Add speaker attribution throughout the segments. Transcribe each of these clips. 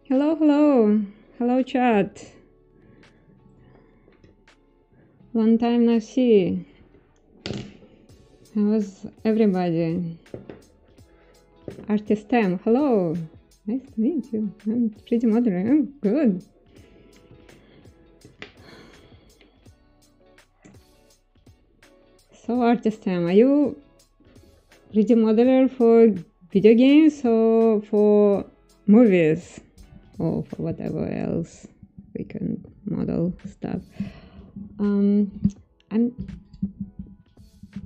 Speaker 1: Hello, hello. Hello, chat. Long time no see. How's everybody? Artist M, hello. Nice to meet you. I'm pretty modern. I'm good. So, Artist M, are you pretty modeler for video games or for movies? Or for whatever else we can model stuff. I'm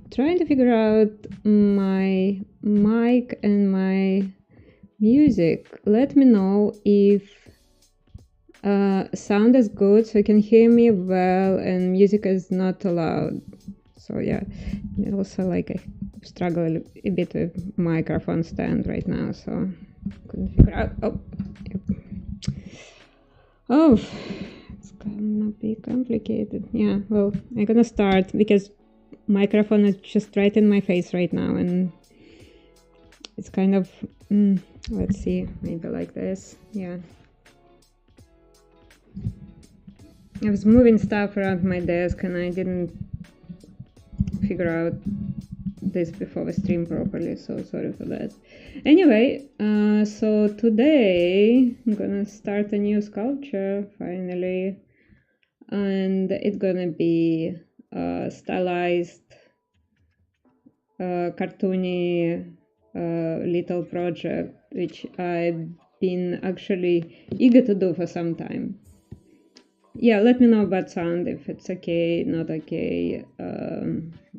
Speaker 1: trying to figure out my mic and my music. Let me know if sound is good so you can hear me well and music is not allowed. So yeah, also like I struggle a bit with microphone stand right now, so couldn't figure out. Oh, it's gonna be complicated. Yeah, well, I'm gonna start because microphone is just right in my face right now and it's kind of, let's see, maybe like this. Yeah. I was moving stuff around my desk and I didn't figure out this before the stream properly, so sorry for that. Anyway, so today I'm gonna start a new sculpture finally, and it's gonna be a stylized, cartoony little project which I've been actually eager to do for some time. Yeah, let me know about sound, if it's okay, not okay,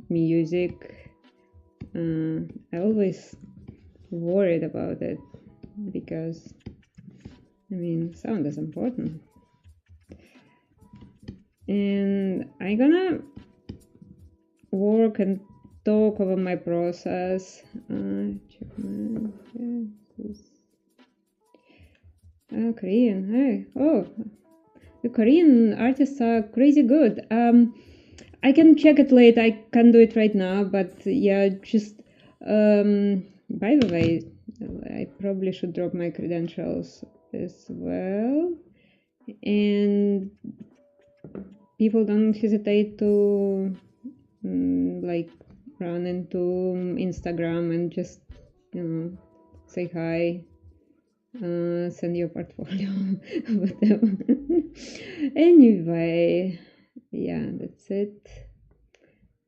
Speaker 1: music. I always worried about it because, I mean, sound is important. And I'm gonna work and talk over my process. Check my, Korean, hey, oh, the Korean artists are crazy good. I can check it later, I can't do it right now, but yeah, just, by the way, I probably should drop my credentials as well, and people don't hesitate to like run into Instagram and just, you know, say hi, send your portfolio, whatever. Anyway, yeah, that's it.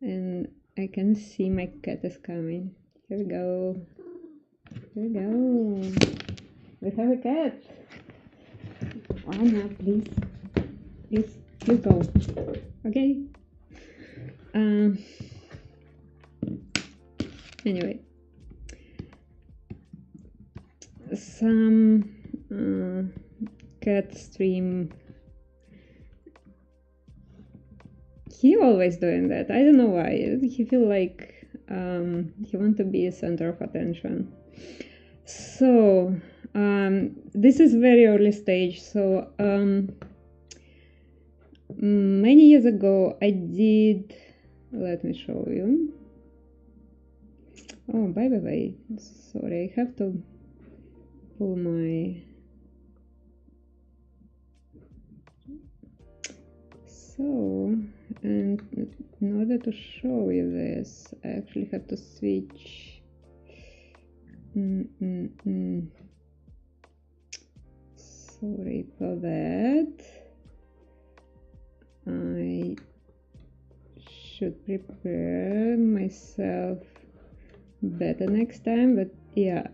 Speaker 1: And I can see my cat is coming. Here we go. Here we go. We have a cat. Anna, please. Please go. Okay. Anyway. Some cat stream. He always doing that. I don't know why. He feel like he want to be a center of attention. So this is very early stage. So many years ago I did. Let me show you. Oh, by the way, sorry, I have to pull my. So, and in order to show you this, I actually have to switch. Sorry for that. I should prepare myself better next time, but yeah,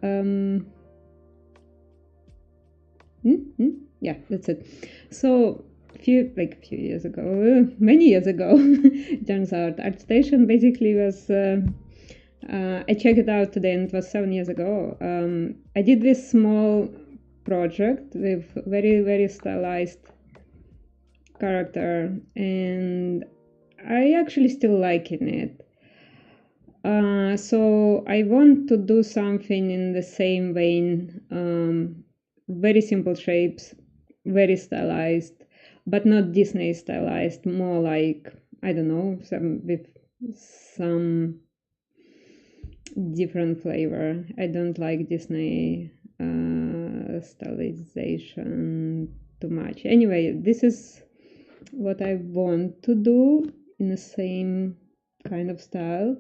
Speaker 1: yeah, that's it. So few years ago, many years ago, it turns out ArtStation basically was, I checked it out today and it was 7 years ago. I did this small project with very, very stylized character and I actually still liking it. So I want to do something in the same vein, very simple shapes, very stylized, but not Disney stylized, more like, I don't know, with some different flavor. I don't like Disney stylization too much. Anyway, this is what I want to do in the same kind of style.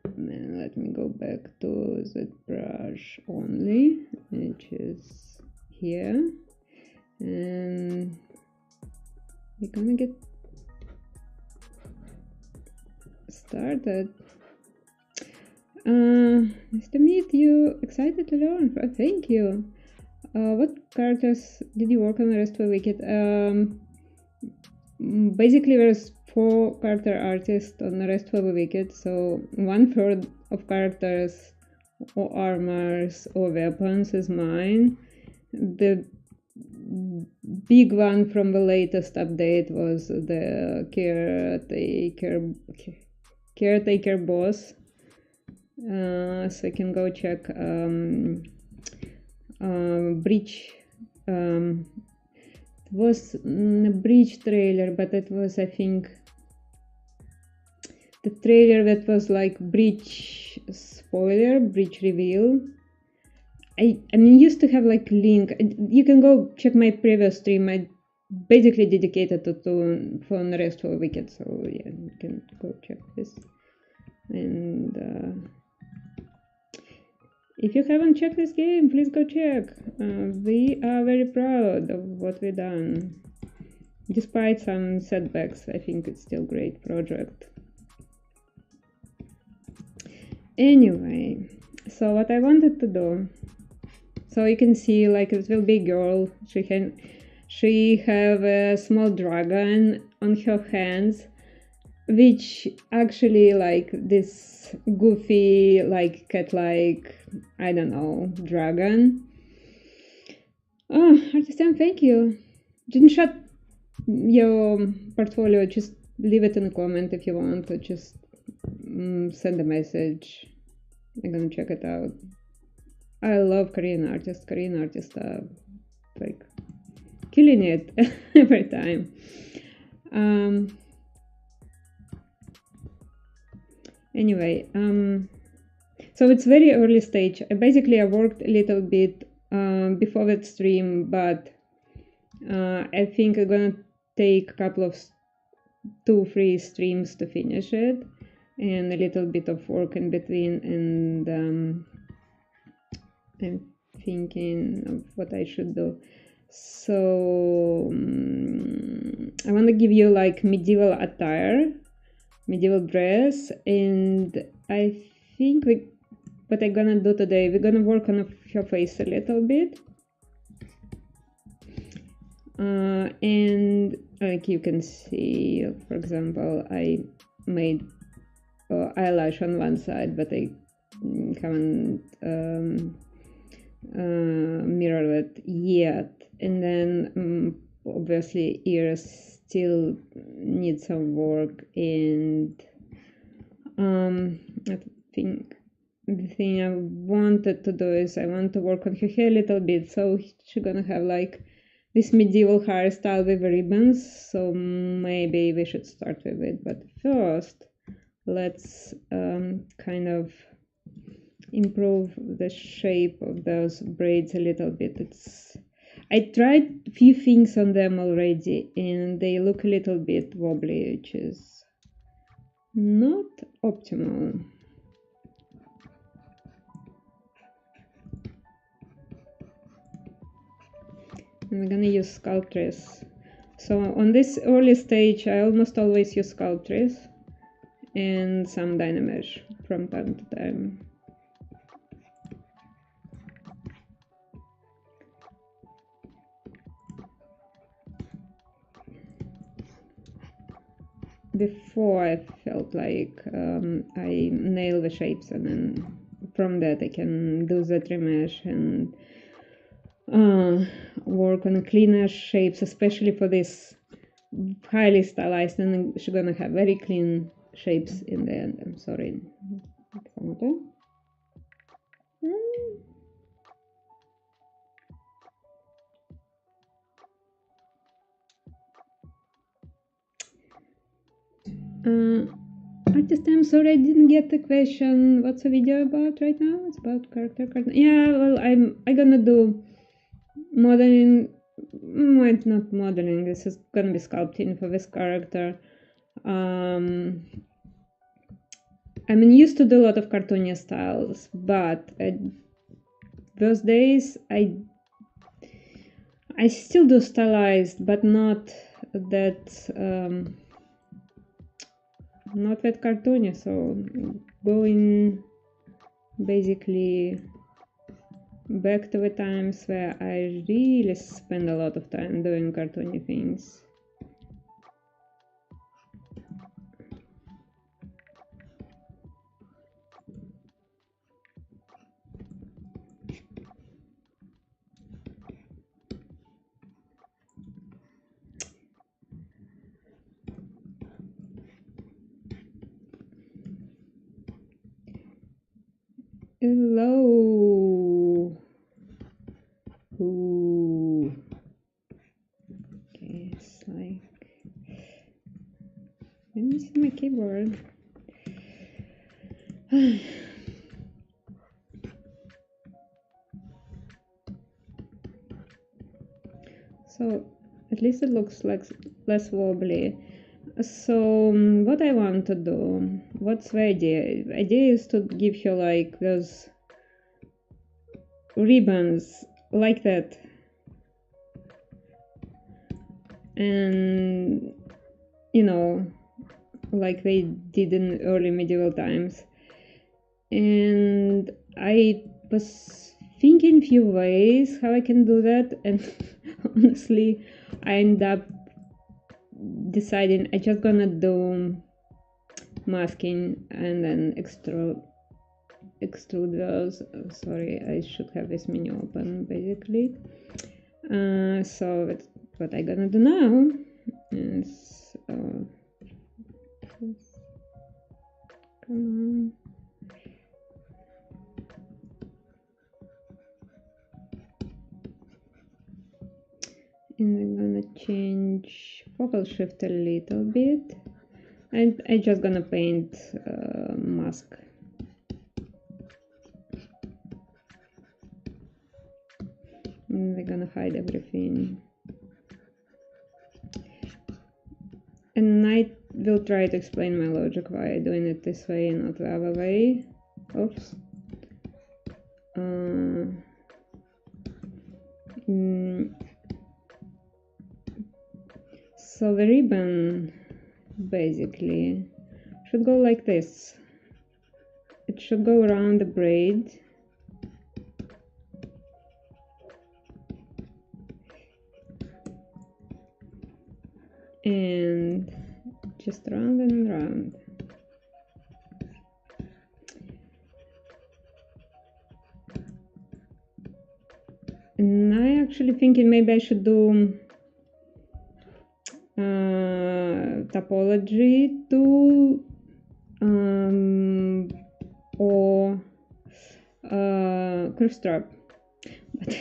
Speaker 1: And let me go back to the brush only, which is here, and we're gonna get started. Nice to meet you. Excited to learn. Thank you. What characters did you work on the rest of the Wicked? Basically, there's 4 character artists on the rest of the Wicked, so 1/3 of characters or armors or weapons is mine. The big one from the latest update was the caretaker boss. So I can go check Breach. It was a Breach trailer, but it was, I think, the trailer that was like Breach spoiler, Breach reveal. I mean, used to have like link. You can go check my previous stream. I basically dedicated to for the rest of the Wicked, so yeah, you can go check this. And if you haven't checked this game, please go check. We are very proud of what we've done. Despite some setbacks, I think it's still a great project. Anyway, so what I wanted to do, so you can see like it will be a girl. She have a small dragon on her hands, which actually like this goofy like cat-like, I don't know, dragon. Oh, Artisan, thank you. Didn't shut your portfolio, just leave it in a comment if you want, to just send a message. I'm gonna check it out. I love Korean artists. Korean artists are like killing it every time. Anyway, so it's very early stage. I worked a little bit before that stream, but I think I'm gonna take a couple of 2-3 streams to finish it, and a little bit of work in between, and I'm thinking of what I should do. So I want to give you like medieval attire, medieval dress, and I think what I'm gonna do today, we're gonna work on her face a little bit, and like you can see, for example, I made eyelash on one side, but I haven't mirrored it yet, and then obviously ears still need some work, and I think the thing I wanted to do is I want to work on her hair a little bit, so she's gonna have like this medieval hairstyle with ribbons, so maybe we should start with it. But first, let's kind of improve the shape of those braids a little bit. I tried a few things on them already, and they look a little bit wobbly, which is not optimal. I'm gonna use Sculptress. So on this early stage, I almost always use Sculptress and some Dynamesh from time to time. Before I felt like I nail the shapes, and then from that I can do the remesh and work on cleaner shapes, especially for this highly stylized, and she's gonna have very clean shapes in the end. I'm sorry. this time. Sorry, I didn't get the question. What's the video about right now? It's about character card. Yeah, well, I'm gonna do modeling. It's not modeling. This is gonna be sculpting for this character. I mean, used to do a lot of cartoony styles, but those days I still do stylized, but not that cartoony. So going basically back to the times where I really spend a lot of time doing cartoony things. Hello. Ooh. Okay, it's like, let me see my keyboard. So at least it looks like less wobbly. So what I want to do, what's the idea? The idea is to give her like those ribbons like that, and you know, like they did in early medieval times. And I was thinking few ways how I can do that, and honestly I end up deciding I just gonna do masking and then extrude those. Sorry, I should have this menu open basically. So that's what I'm gonna do now is come on. And I'm gonna change focal shift a little bit, and I'm just gonna paint mask. And we're gonna hide everything. And I will try to explain my logic why I'm doing it this way and not the other way. Oops. So the ribbon basically should go like this. It should go around the braid. And just round and round. And I actually thinking maybe I should do topology tool or curve strap, but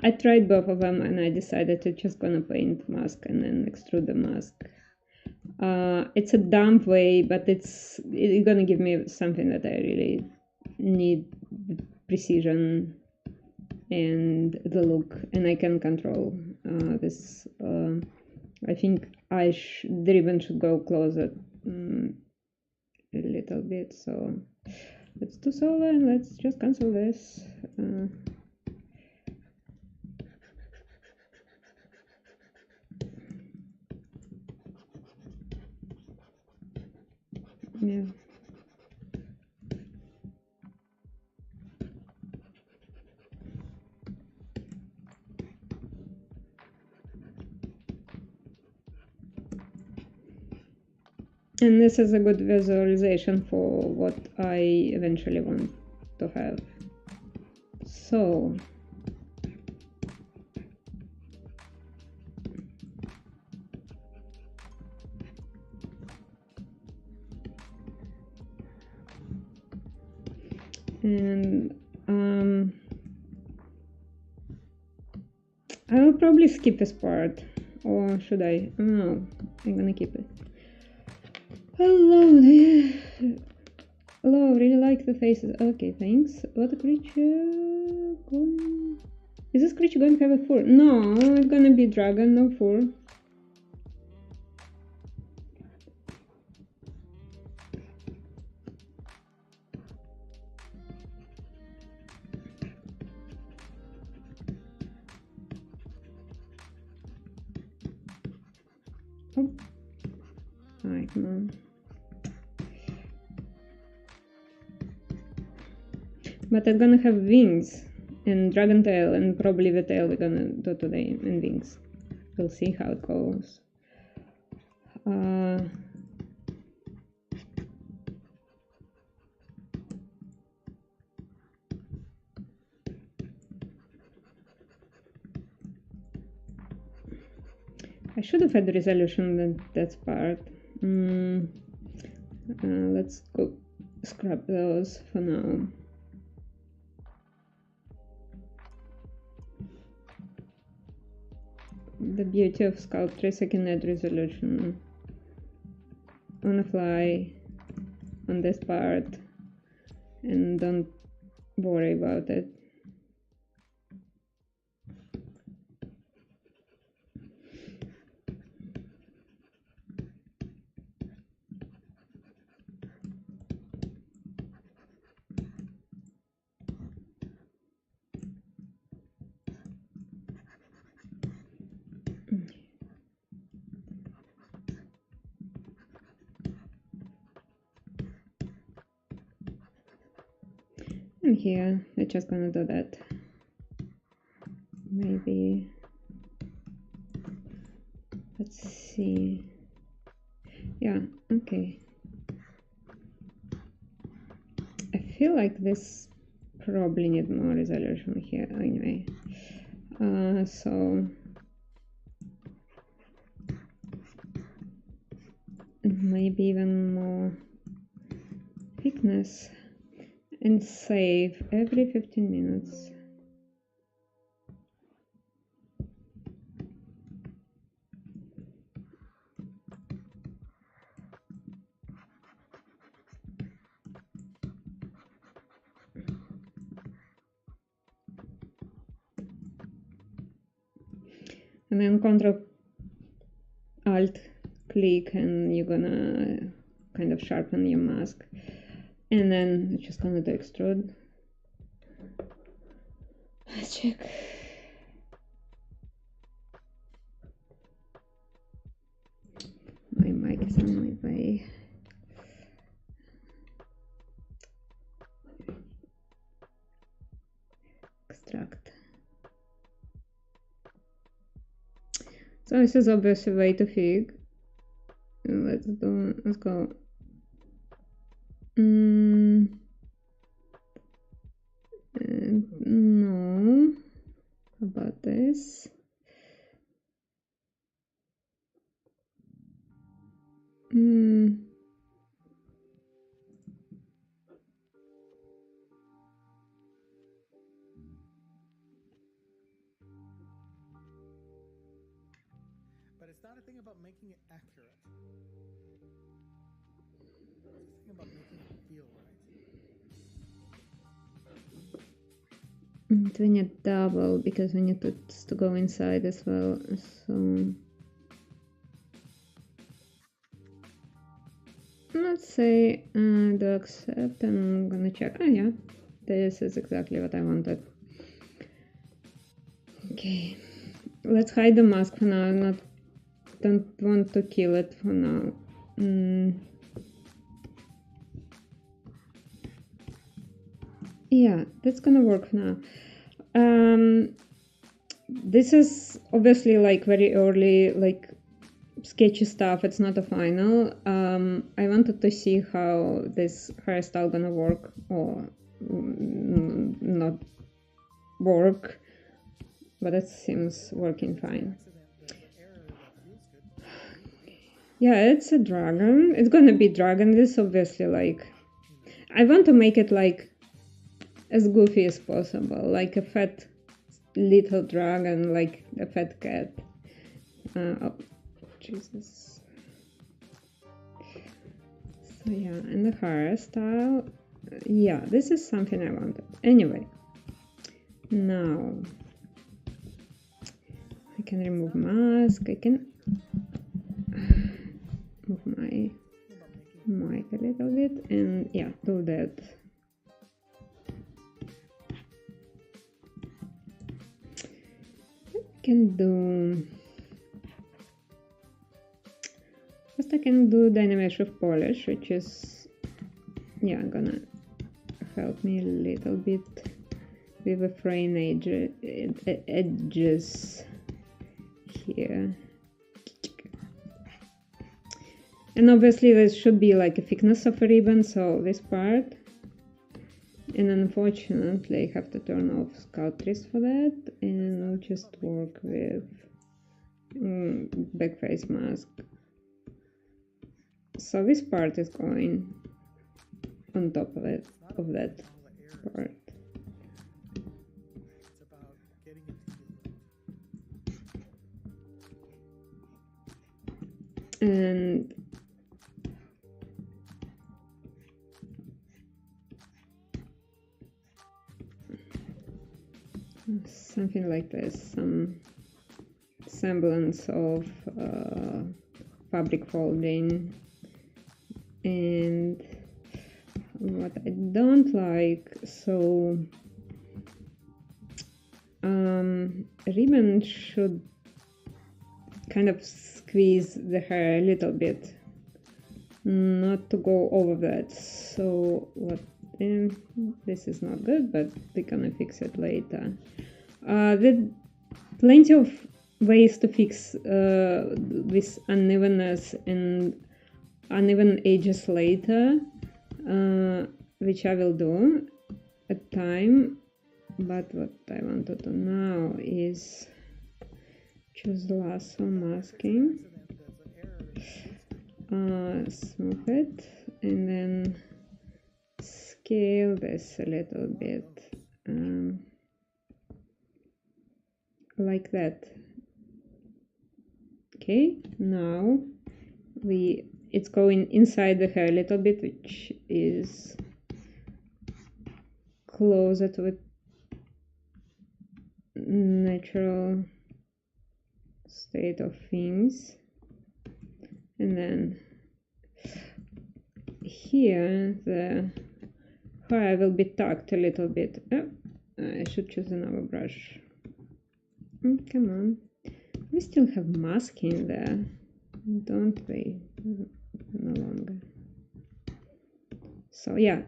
Speaker 1: I tried both of them and I decided to just gonna paint mask and then extrude the mask. It's a dumb way, but it's gonna give me something that I really need: precision and the look, and I can control this. I think the ribbon should go closer a little bit. So let's do solo and let's just cancel this. Yeah. And this is a good visualization for what I eventually want to have. So and I will probably skip this part, or should I? No, I'm gonna keep it. Hello there. Hello, really like the faces. Okay, thanks. What a creature going... Is this creature going to have a fur? No, it's gonna be dragon, no fur. Oh. Alright, come on. But it's gonna have wings and dragon tail, and probably the tail we're gonna do today, and wings. We'll see how it goes. I should have had the resolution in that part. Let's go scrap those for now. The beauty of Sculpting is I can add resolution on the fly on this part and don't worry about it. And here, we're just gonna do that. Maybe, let's see. Yeah, okay. I feel like this probably need more resolution here anyway. So maybe even more thickness. And save every 15 minutes. And then Control Alt click and you're gonna kind of sharpen your mask. And then it's just gonna do extrude. Let's check. My mic is on my way. Extract. So this is obviously way too big. Let's go. No. How about this?
Speaker 2: But it's not a thing about making it accurate. It's a thing about making it feel right.
Speaker 1: We need double because we need to go inside as well. So let's say do accept, and I'm gonna check. Oh yeah, this is exactly what I wanted. Okay, let's hide the mask for now. Don't want to kill it for now. Yeah, that's gonna work for now. This is obviously like very early, like sketchy stuff. It's not a final. I wanted to see how this hairstyle gonna work or not work, but it seems working fine. Yeah, it's a dragon. It's gonna be dragon. This obviously like I want to make it like as goofy as possible, like a fat little dragon, like a fat cat. Oh, Jesus. So yeah, and the hairstyle, yeah, this is something I wanted. Anyway, now I can remove mask, I can move my mic a little bit, and yeah, do that. First I can do Dynamic Polish, which is, yeah, gonna help me a little bit with the frame edges here. And obviously there should be like a thickness of a ribbon, so this part. And unfortunately I have to turn off Sculpting for that, and I'll just work with back face mask. So this part is going on top of it, of that part.
Speaker 2: It's about getting it to you.
Speaker 1: And something like this, some semblance of fabric folding. And what I don't like, so ribbon should kind of squeeze the hair a little bit, not to go over that. So what, this is not good, but we're gonna fix it later. There's plenty of ways to fix this unevenness and uneven edges later, which I will do at time. But what I want to do now is choose lasso masking, smooth it, and then scale this a little bit, like that. Okay, now it's going inside the hair a little bit, which is closer to the natural state of things. And then here the hair will be tucked a little bit. Oh, I should choose another brush. Come on, we still have masking there, don't we? No longer. So yeah,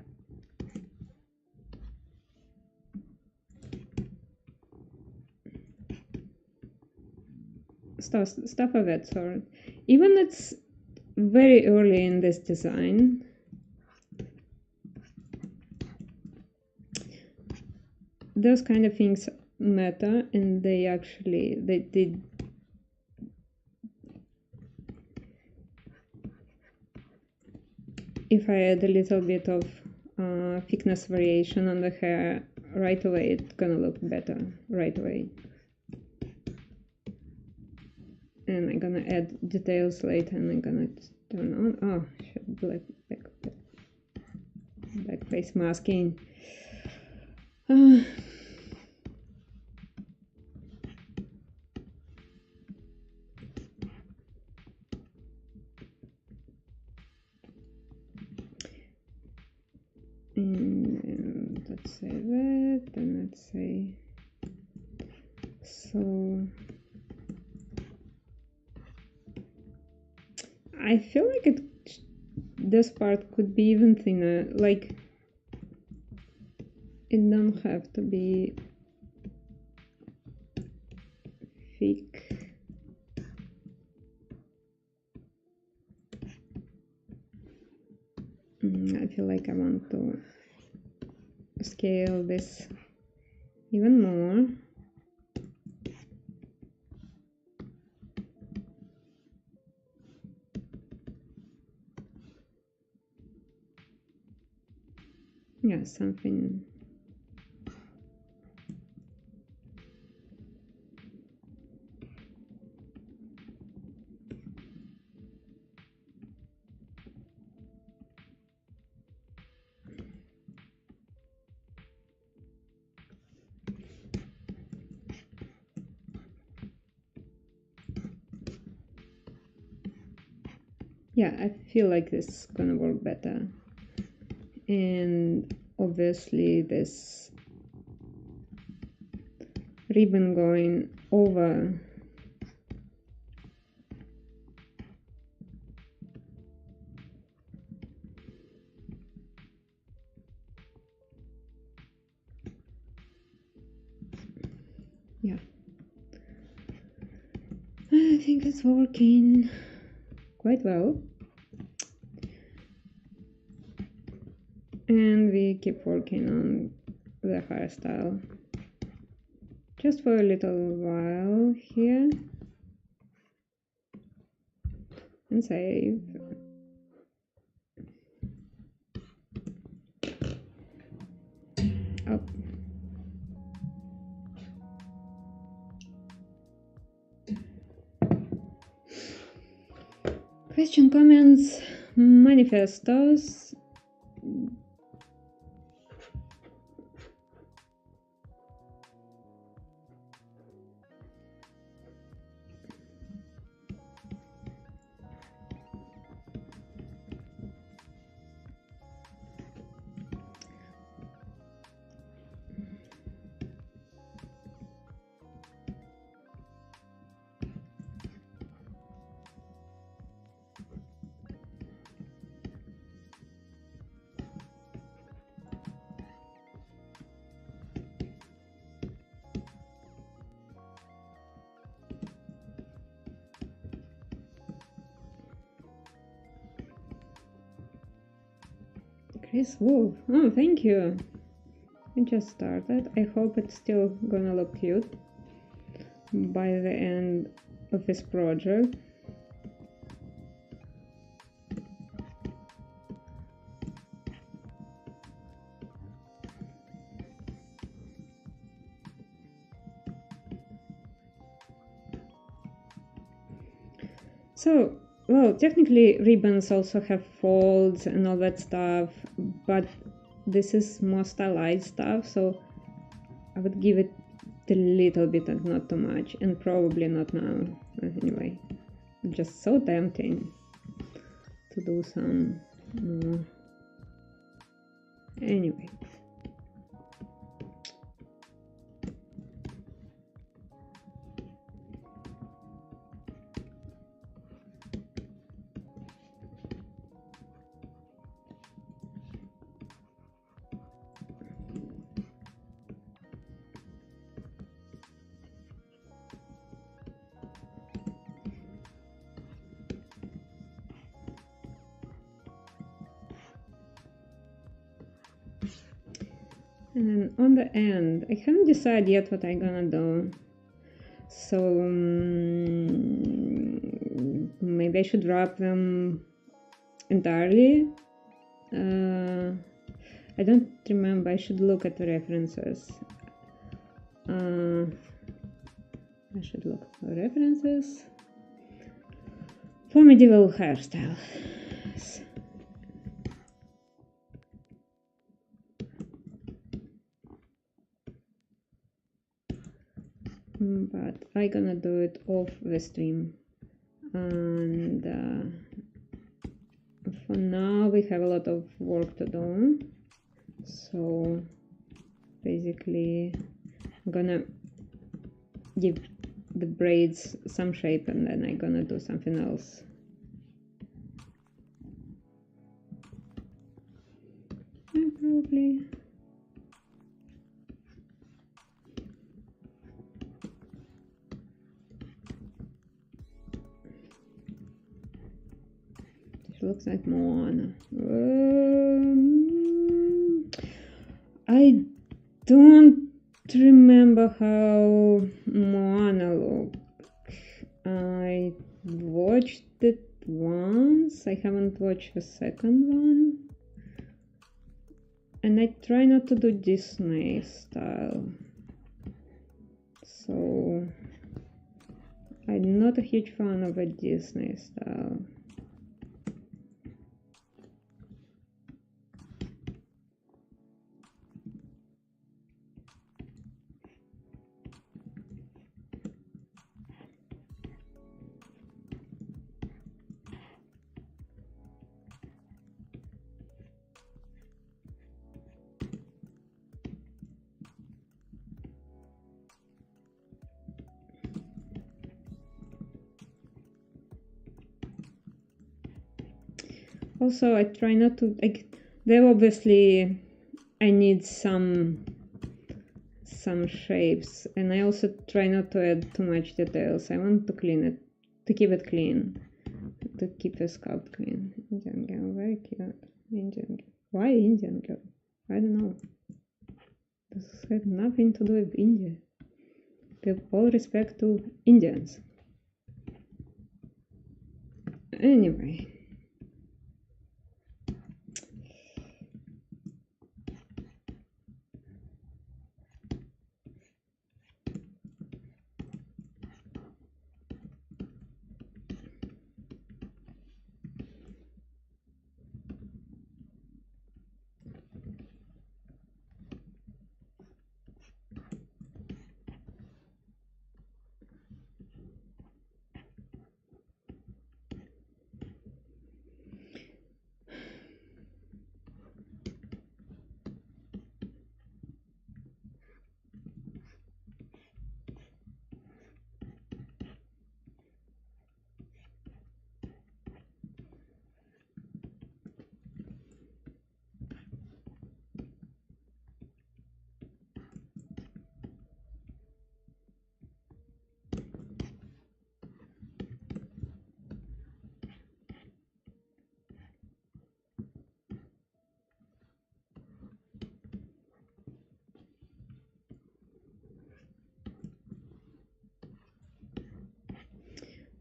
Speaker 1: stuff of that sort. Even it's very early in this design, those kind of things matter, and they did. If I add a little bit of thickness variation on the hair right away, it's gonna look better right away. And I'm gonna add details later, and I'm gonna turn on, oh shit, black face masking. And let's say that, and let's say so. I feel like this part could be even thinner, like it don't have to be thick. I feel like I want to scale this even more. Yeah, something. Yeah, I feel like this is gonna work better. And obviously this ribbon going over yeah, I think it's working quite well. And we keep working on the hairstyle just for a little while here and save. Oh. Question, comments, manifestos. Chris Wolf. Oh, thank you. I just started. I hope it's still gonna look cute by the end of this project. So, well, technically ribbons also have folds and all that stuff, but this is more stylized stuff, so I would give it a little bit and not too much, and probably not now. Anyway, just so tempting to do some more. Anyway. And then on the end, I haven't decided yet what I'm gonna do. So maybe I should wrap them entirely. I don't remember, I should look at the references. I should look for references for medieval hairstyle. But I'm gonna do it off the stream, and for now we have a lot of work to do, so basically I'm gonna give the braids some shape and then I'm gonna do something else. Probably looks like Moana. I don't remember how Moana looked. I watched it once. I haven't watched the second one. And I try not to do Disney style. So I'm not a huge fan of a Disney style. Also, I try not to, like, there obviously I need some shapes, and I also try not to add too much details. I want to clean it, to keep it clean, to keep the sculpt clean. Indian girl, very cute. Indian girl. Why Indian girl? I don't know. This had nothing to do with India. With all respect to Indians. Anyway.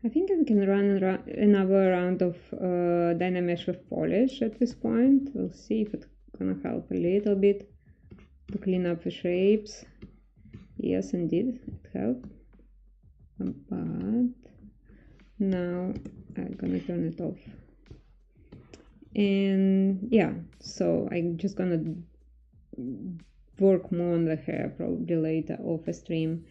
Speaker 1: I think I can run another round of Dynamesh with polish at this point. We'll see if it's gonna help a little bit to clean up the shapes. Yes, indeed, it helped. But now I'm gonna turn it off. And yeah, so I'm just gonna work more on the hair probably later off a stream.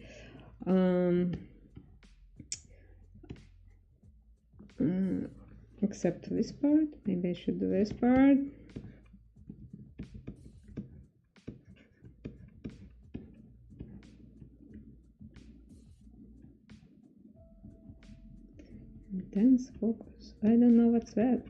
Speaker 1: Except this part. Maybe I should do this part. Intense focus. I don't know what's that.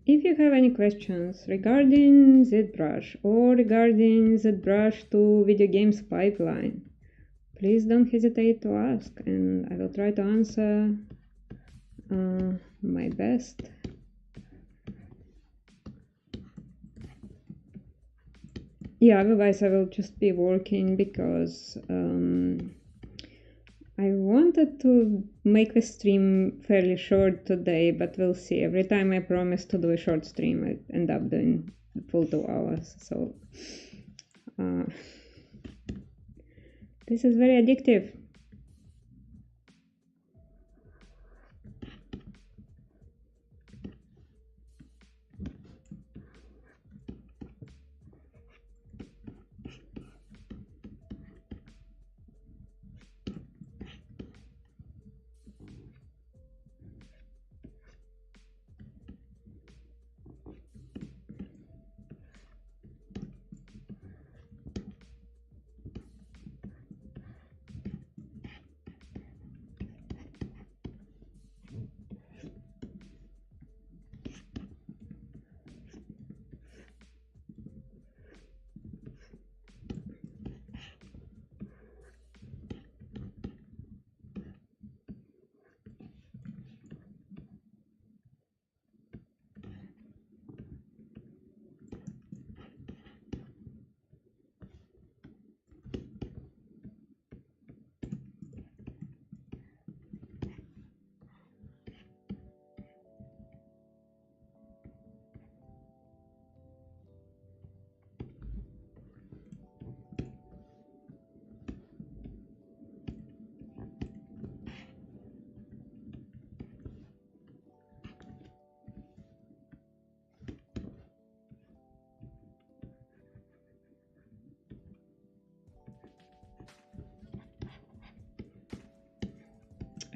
Speaker 1: If you have any questions regarding Zbrush or regarding Zbrush to video games pipeline, please don't hesitate to ask, and I will try to answer my best. Yeah, otherwise I will just be working because I wanted to make the stream fairly short today, but we'll see. Every time I promise to do a short stream, I end up doing the full 2 hours. So this is very addictive.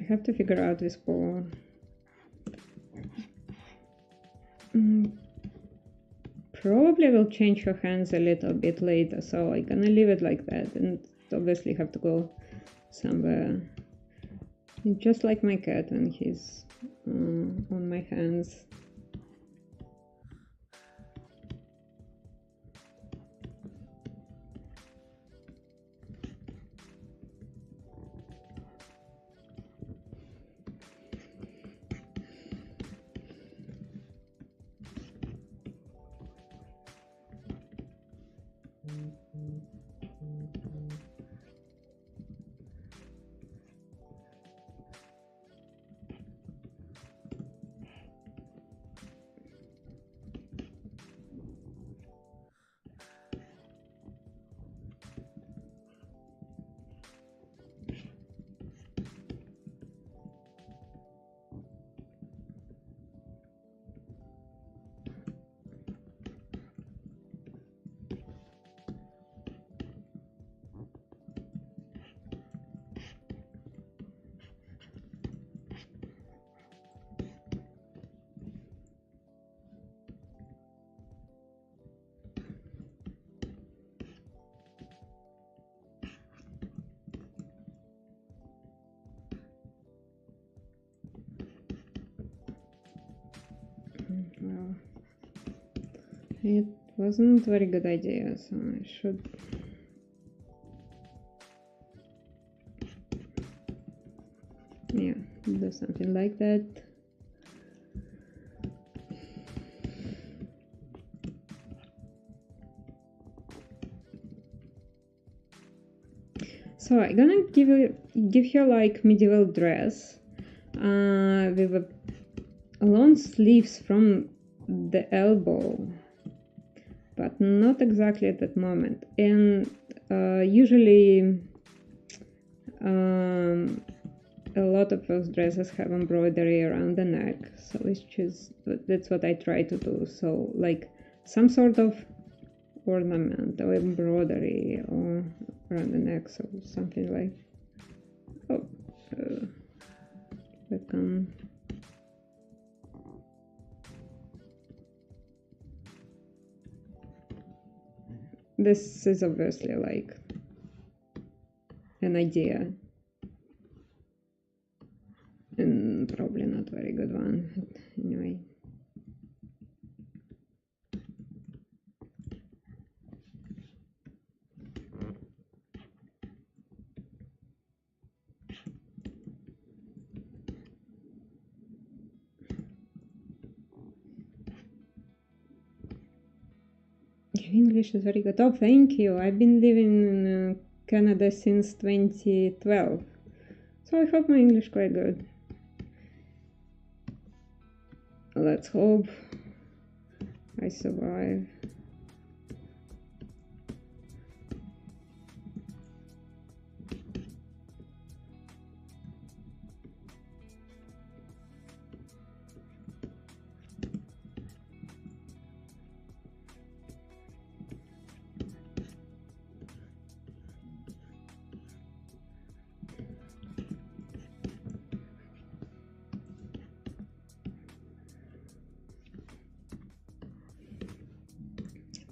Speaker 1: have to figure out this paw. Probably will change her hands a little bit later, so I'm gonna leave it like that, and obviously have to go somewhere. Just like my cat when he's on my hands. Well, it wasn't a very good idea, so I should... yeah, do something like that. So I'm gonna give her like medieval dress with a long sleeves from the elbow, but not exactly at that moment. And usually a lot of those dresses have embroidery around the neck, so that's what I try to do. So like some sort of ornament or embroidery or around the neck, so something like this is obviously like an idea and probably not very good one, but anyway. English is very good. Oh, thank you. I've been living in Canada since 2012, so I hope my English is quite good. Let's hope I survive.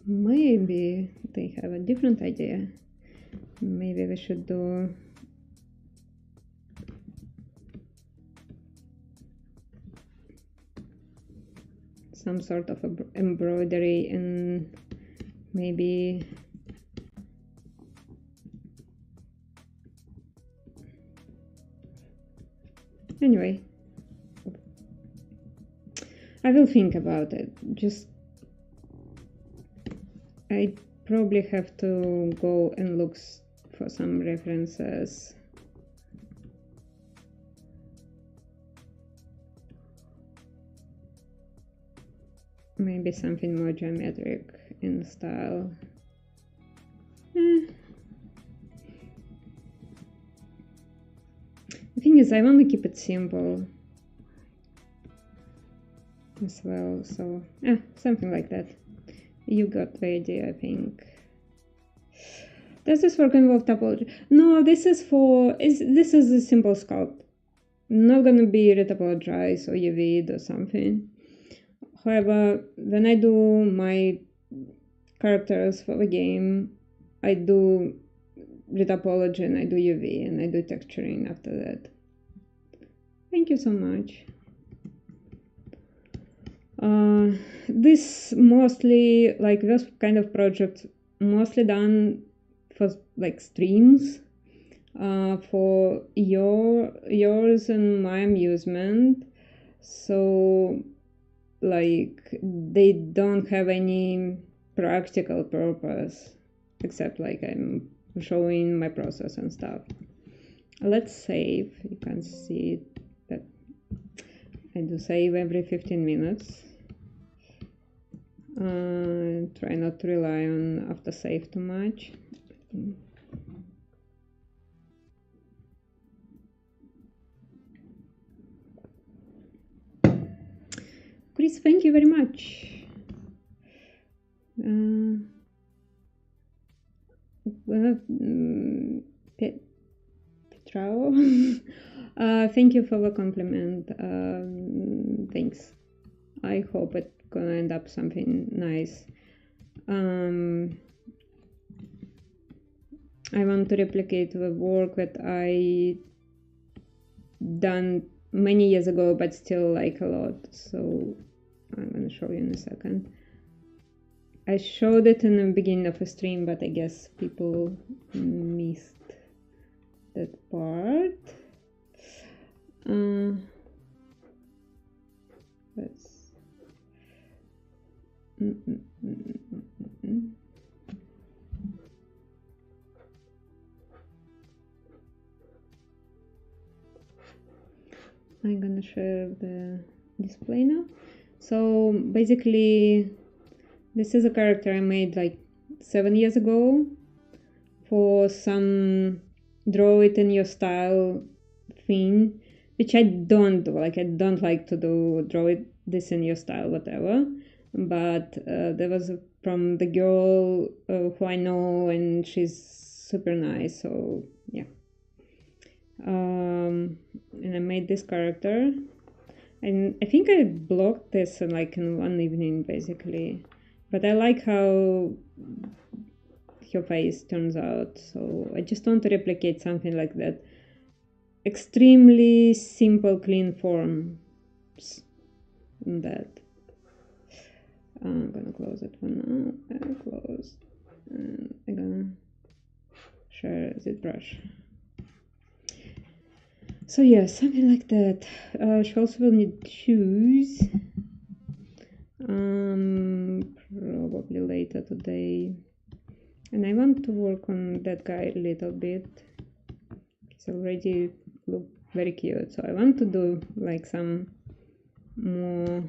Speaker 1: Maybe they have a different idea. Maybe we should do some sort of embroidery and maybe anyway, I will think about it. Just I probably have to go and look for some references. Maybe something more geometric in style. The thing is, I want to keep it simple as well, so something like that. You got the idea, I think. Does this work involve topology? No, this is a simple sculpt. not gonna be retopologize or UV or something. However, when I do my characters for the game, I do retopology and I do UV and I do texturing after that. Thank you so much. This mostly, like this kind of project, mostly done for like streams, for yours and my amusement. So like they don't have any practical purpose except like I'm showing my process and stuff. Let's save. You can see that I do save every 15 minutes. Try not to rely on autosave too much. Chris, thank you very much. Petrao, thank you for the compliment. Thanks. I hope it's gonna end up something nice. I want to replicate the work that I done many years ago, but still like a lot. So I'm gonna show you in a second. I showed it in the beginning of a stream, but I guess people missed that part. Let's. I'm gonna share the display now. So basically, this is a character I made like 7 years ago for some draw it in your style thing, which I don't do. Like I don't like to do draw it this in your style, whatever. But there was from the girl who I know, and she's super nice. So yeah. And I made this character, and I think I blocked this like in one evening basically, but I like how her face turns out, so I just want to replicate something like that. Extremely simple, clean forms in that. I'm gonna close it for now. I'll close, and I'm gonna share Zbrush. So yeah, something like that. She also will need shoes. Probably later today. And I want to work on that guy a little bit. He's already look very cute. So I want to do like some more.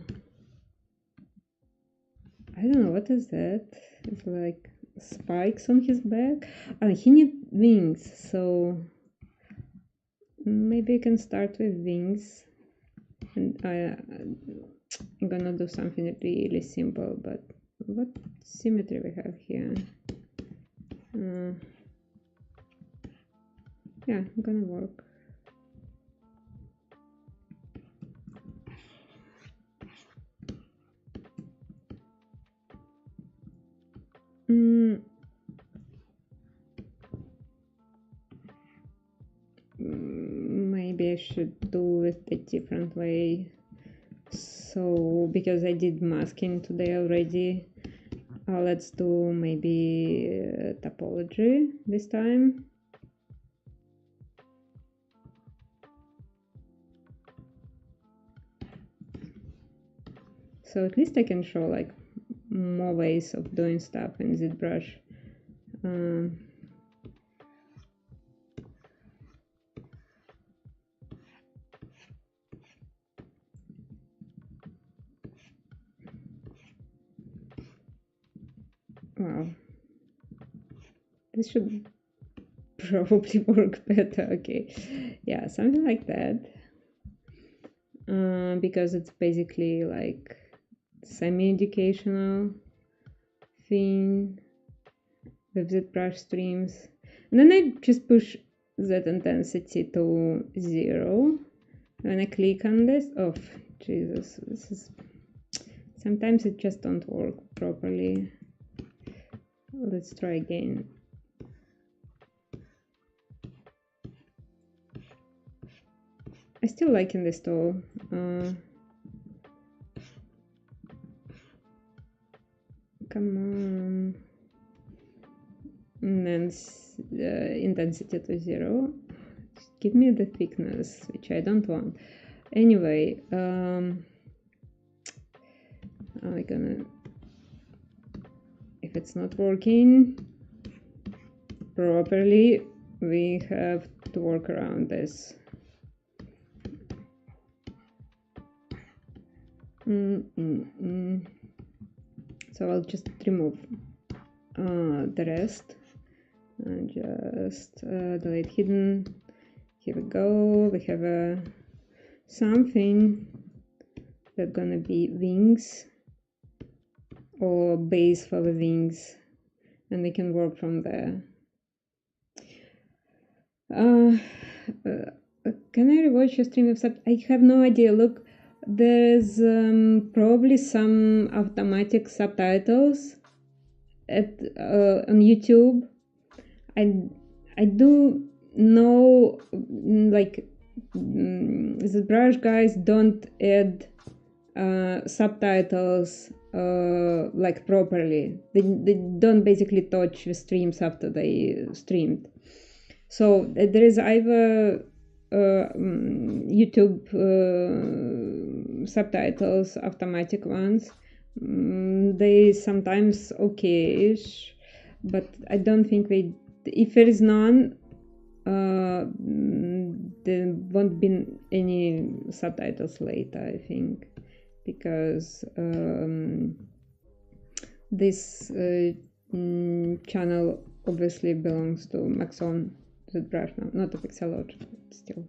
Speaker 1: I don't know, what is that? It's like spikes on his back. He needs wings, so maybe I can start with wings, and I'm gonna do something really simple. But what symmetry we have here? Yeah, I'm gonna work. Maybe I should do it a different way. So because I did masking today already, let's do maybe topology this time. So at least I can show like more ways of doing stuff in Zbrush. Wow, this should probably work better. Okay, yeah, something like that. Because it's basically like semi-educational thing with ZBrush streams. And then I just push that intensity to 0 when I click on this, oh Jesus, this is, sometimes it just don't work properly. Let's try again. I still liking this tool. Come on. And then intensity to 0. Give me the thickness, which I don't want. Anyway, I'm gonna, if it's not working properly, we have to work around this. So I'll just remove the rest and just delete hidden. Here we go. We have something that's gonna be wings or base for the wings, and we can work from there. Can I rewatch your stream of sub? I have no idea. Look, there's probably some automatic subtitles at on YouTube. I do know, like, the Zbrush guys don't add subtitles like properly. They don't basically touch the streams after they streamed. So there is either YouTube subtitles, automatic ones. They sometimes okay-ish, but I don't think they. If there is none, there won't be any subtitles later, I think, because this channel obviously belongs to Maxon Zbrush now, not to Pixelogic, but still.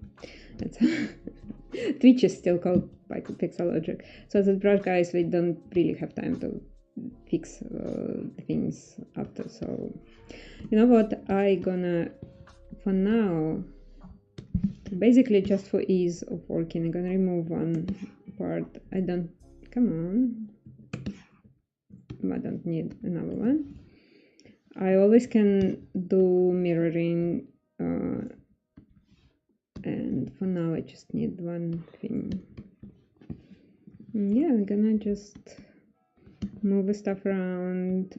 Speaker 1: It's Twitch is still called by Pixelogic. So the Zbrush guys, they don't really have time to fix things after. So you know what, I gonna, for now, basically just for ease of working, I'm gonna remove one part. I don't, come on, I don't need another one. I always can do mirroring, and for now I just need one thing. Yeah, I'm gonna just move the stuff around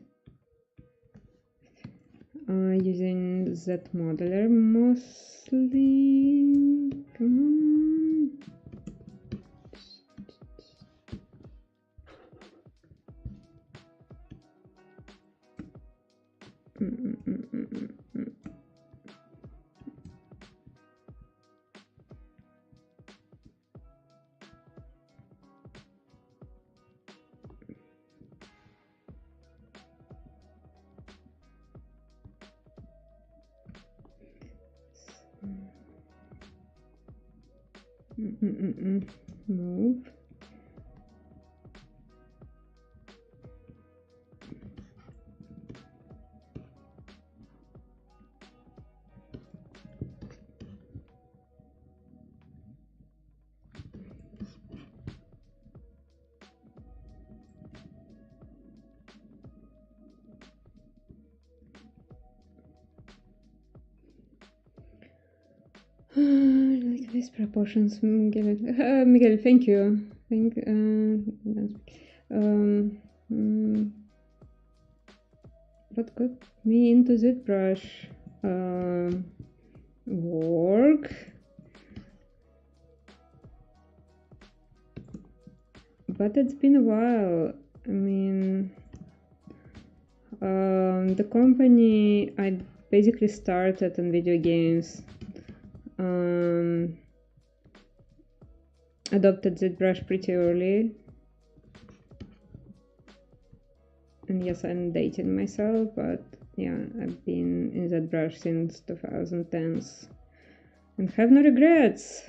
Speaker 1: using that modeler mostly. Come on. Move. Like these proportions, Miguel. Miguel, thank you. What got me into Zbrush? Work. But it's been a while. I mean, the company I basically started in video games. Adopted Zbrush pretty early, and yes, I'm dating myself, but yeah, I've been in Zbrush since 2010s and have no regrets.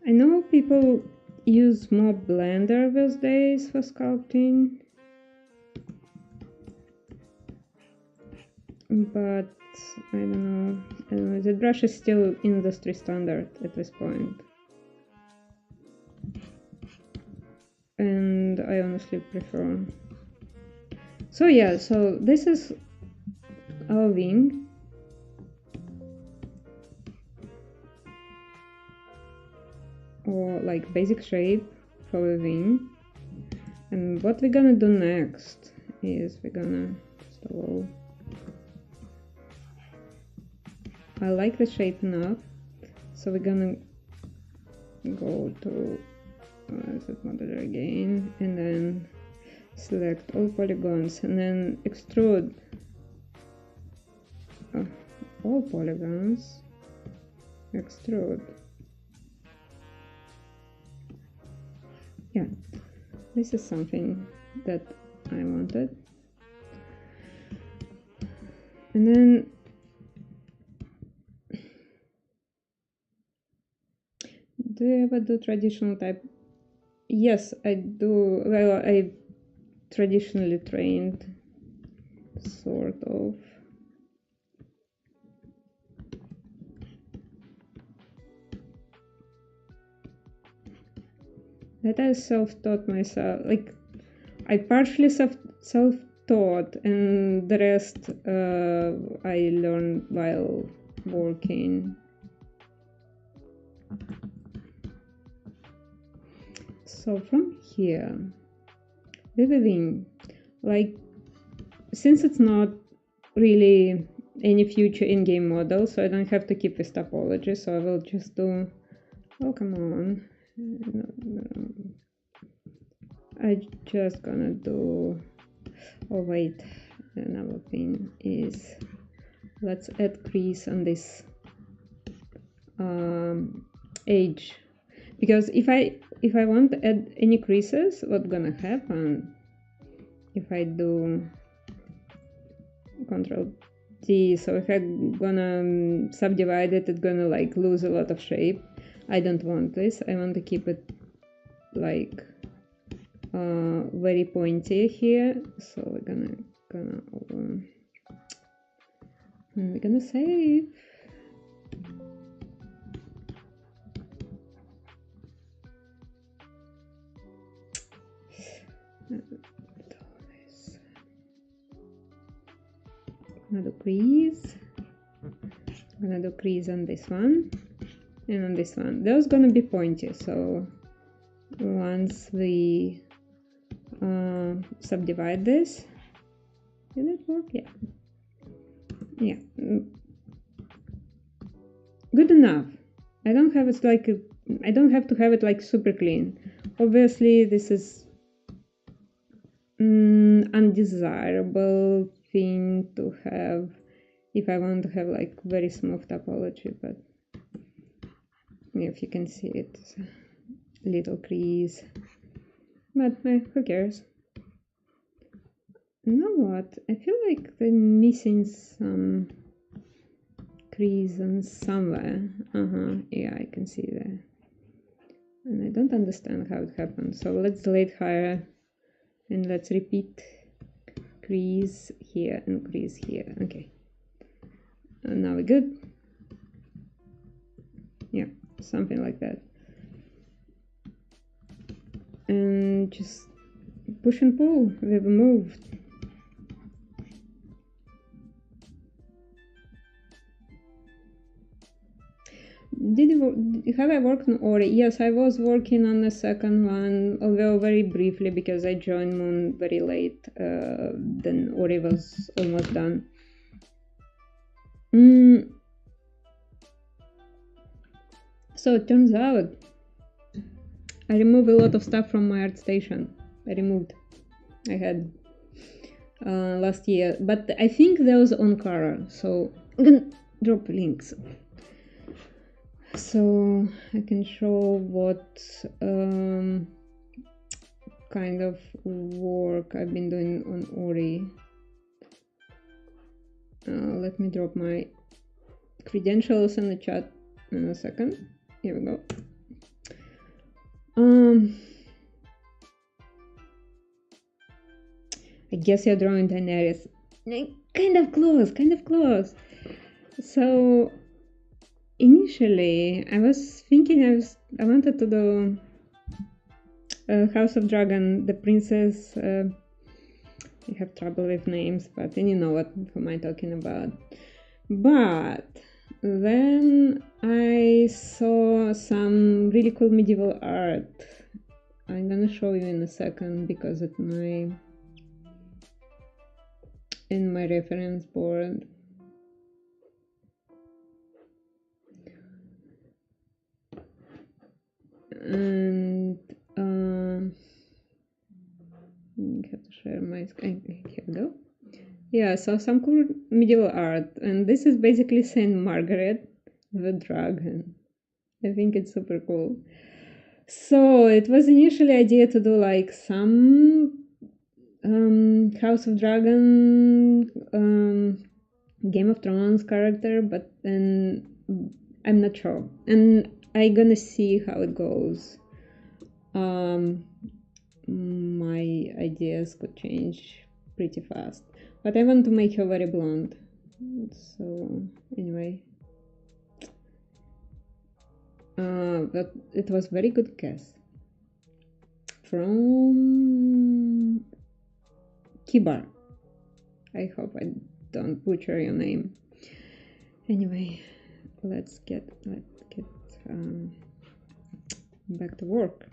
Speaker 1: I know people use more Blender these days for sculpting, but I don't know. Zbrush is still industry standard at this point, and I honestly prefer. So yeah, so this is our wing. Or like basic shape for the wing. And what we're gonna do next is we're gonna, first of all, I like the shape enough, so we're gonna go to asset modeler again, and then select all polygons, and then extrude all polygons, extrude. Yeah, this is something that I wanted. And then do you ever do traditional type? Yes, I do. Well, I traditionally trained, sort of. That I self-taught myself. Like, I partially self-taught, and the rest I learned while working. So from here, with the wing, like, since it's not really any future in-game model, so I don't have to keep this topology, so I will just do, oh come on, I just gonna do, oh wait, another thing is, let's add crease on this edge, because if I want to add any creases, what's gonna happen if I do Control T? So if I'm gonna subdivide it, it's gonna like lose a lot of shape. I don't want this. I want to keep it like very pointy here. So we're gonna save. Gonna do crease. Gonna do crease on this one and on this one. Those gonna be pointy. So once we subdivide this, did it work? Yeah. Yeah. Good enough. I don't have it like I don't have to have it like super clean. Obviously, this is undesirable thing to have if I want to have like very smooth topology, but if you can see it, little crease, but who cares? You know what? I feel like they're missing some crease on somewhere. Yeah, I can see that. And I don't understand how it happened. So let's delete higher and let's repeat crease here and crease here. Okay. And now we're good. Yeah, something like that. And just push and pull. We've moved. Have I worked on Ori? Yes, I was working on the second one, although very briefly because I joined Moon very late. Then Ori was almost done. So it turns out I removed a lot of stuff from my ArtStation. I had last year, but I think those on Cara, so I'm gonna drop links. So I can show what kind of work I've been doing on Ori. Let me drop my credentials in the chat in a second. Here we go. I guess you're drawing Daenerys. Kind of close, kind of close. So initially, I was thinking I wanted to do House of Dragon, the princess. I have trouble with names, but then you know who am I talking about. But then I saw some really cool medieval art. I'm gonna show you in a second because it's in my reference board. And I have to share my screen. Here we go. Yeah, so some cool medieval art, and this is basically Saint Margaret the dragon. I think it's super cool. So it was initially idea to do like some House of Dragon, Game of Thrones character, but then I'm not sure, and I'm gonna see how it goes. My ideas could change pretty fast, but I want to make her very blonde. So anyway, but it was very good guess from Kibar. I hope I don't butcher your name. Anyway, let's get back to work.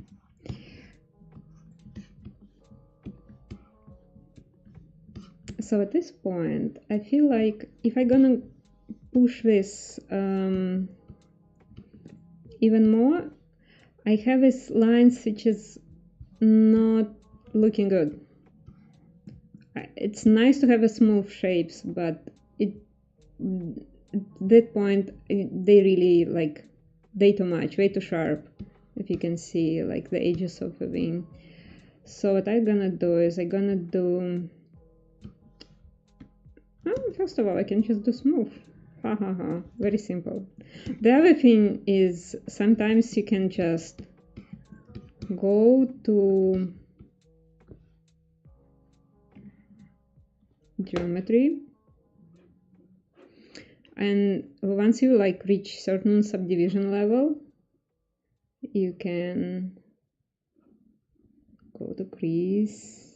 Speaker 1: So at this point, I feel like if I'm gonna push this even more, I have this lines which is not looking good. It's nice to have a smooth shapes, but at that point they really like way too much, way too sharp. If you can see like the edges of the wing. So what I'm gonna do is first of all, I can just do smooth. Ha ha ha, very simple. The other thing is sometimes you can just go to geometry, and once you like reach certain subdivision level, you can go to crease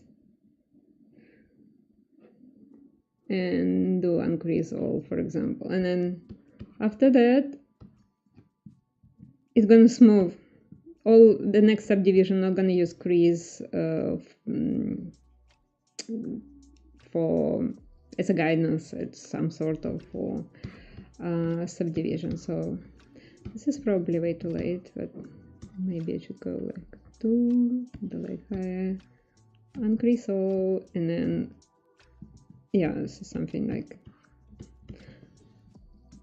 Speaker 1: and do uncrease all, for example, and then after that it's gonna smooth all the next subdivision. Not gonna use crease for as a guidance. It's some sort of for subdivision. So this is probably way too late, but maybe I should go like 2, the light higher, uncrease all, and then yeah, this is something like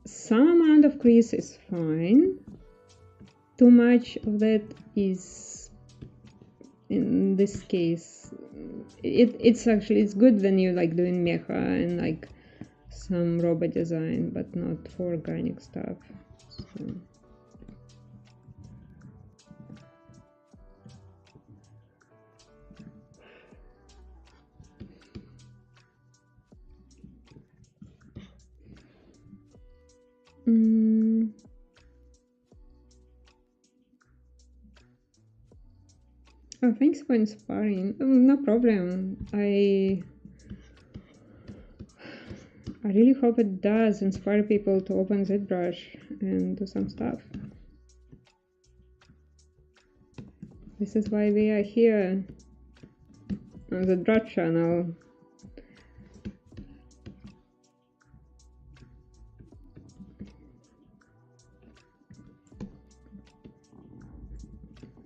Speaker 1: some amount of crease is fine. Too much of that is, in this case, it's good when you like doing mecha and like some robot design, but not for organic stuff. So. Oh, thanks for inspiring. No problem. I really hope it does inspire people to open Zbrush and do some stuff. This is why we are here on the Zbrush channel.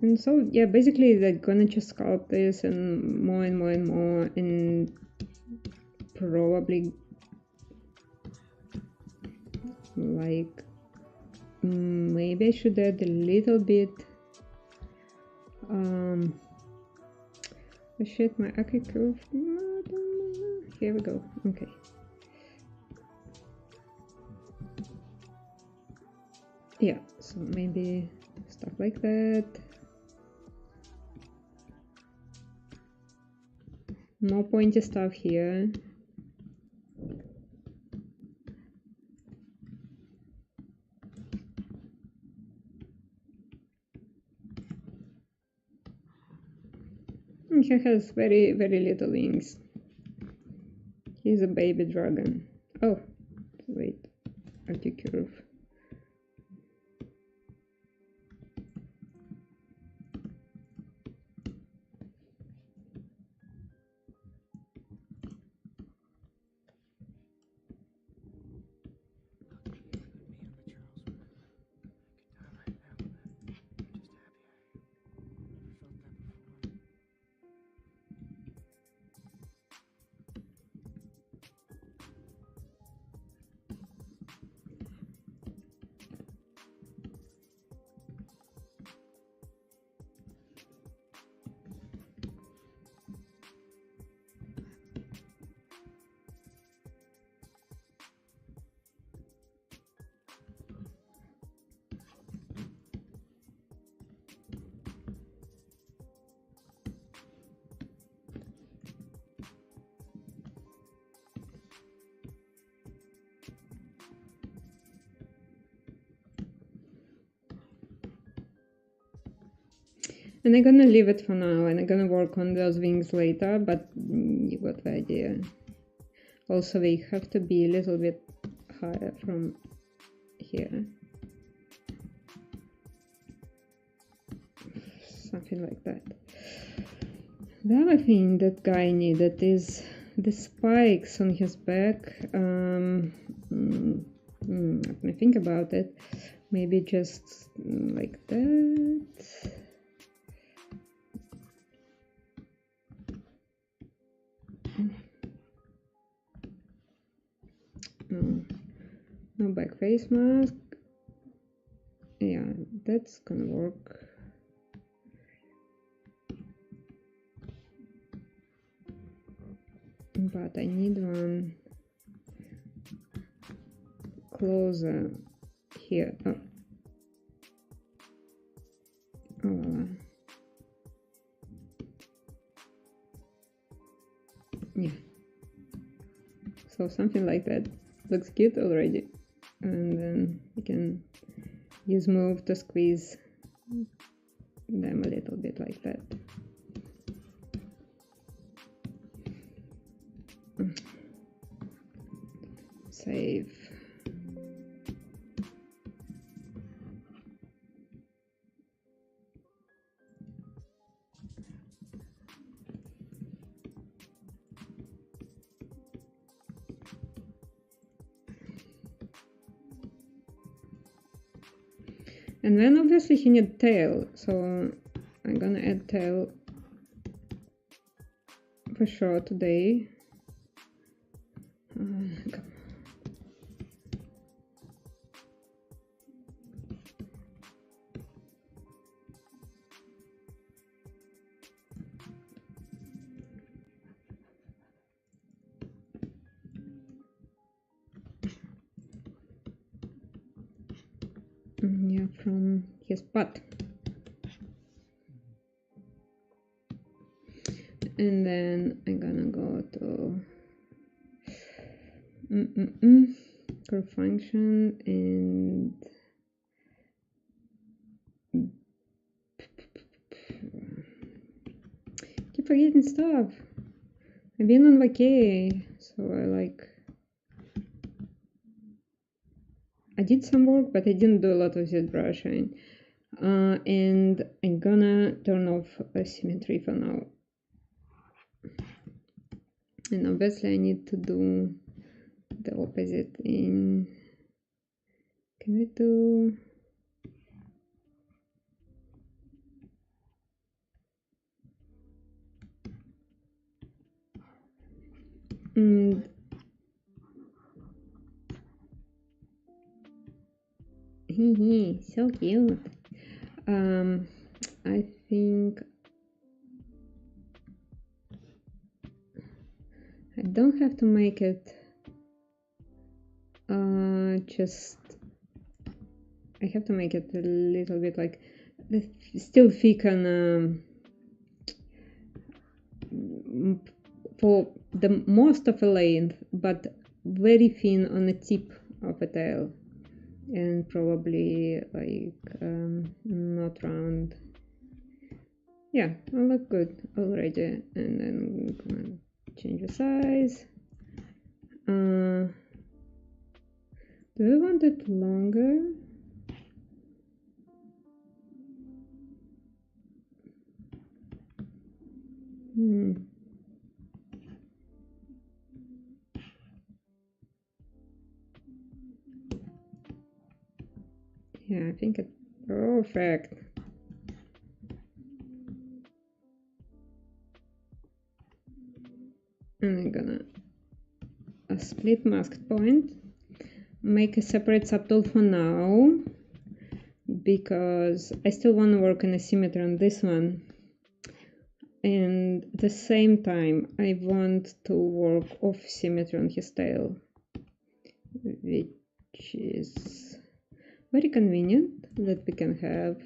Speaker 1: And so yeah, basically they're gonna just sculpt this and more and more and more, and probably like maybe I should add a little bit oh shit, my Aki curve. Here we go. Okay. Yeah, so maybe stuff like that. More pointy stuff here. And he has very, very little wings. He's a baby dragon. Oh, wait, curve. And I'm gonna leave it for now, and I'm gonna work on those wings later, but you got the idea. Also, they have to be a little bit higher from here. Something like that. The other thing that guy needed is the spikes on his back. Let me think about it. Maybe just like that. No back face mask. Yeah, that's gonna work. But I need one closer here. Oh. Oh. Yeah. So something like that looks good already. And then you can use move to squeeze them a little bit like that. Save. And then obviously he needs tail, so I'm gonna add tail for sure today. Yeah, from his butt. And then I'm gonna go to curve function and keep forgetting stuff. I've been on vacay, so I did some work, but I didn't do a lot of Zbrushing. And I'm gonna turn off symmetry for now. And obviously I need to do the opposite in... Can we do... And so cute. I think I don't have to make it just I have to make it a little bit like still thick on for the most of a length, but very thin on the tip of a tail, and probably like not round. Yeah, all look good already. And then I'm gonna change the size. Do we want it longer? Yeah, I think it's perfect. And I'm gonna split masked point, make a separate subtool for now, because I still want to work on a symmetry on this one. And at the same time, I want to work off symmetry on his tail, which is very convenient that we can have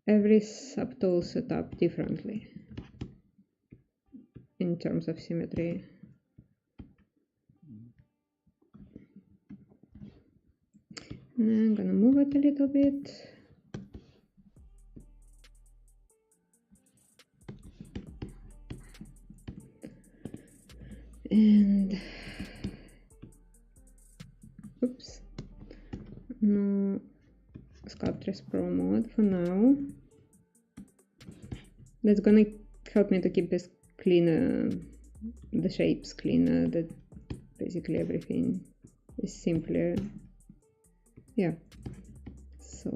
Speaker 1: every subtool set up differently in terms of symmetry. And I'm gonna move it a little bit. And oops, no Sculptress Pro mode for now. That's gonna help me to keep this cleaner, the shapes cleaner, that basically everything is simpler. Yeah, so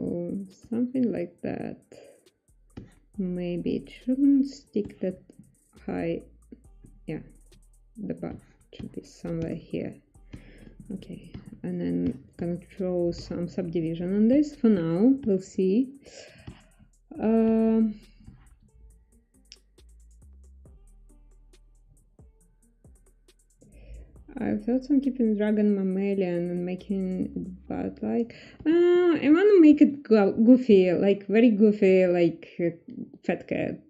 Speaker 1: something like that. Maybe it shouldn't stick that high. Yeah, the butt should be somewhere here. Okay, and then gonna draw some subdivision on this for now. We'll see. I thought on keeping dragon mammalian and making it butt like. I want to make it goofy, like very goofy, like fat cat.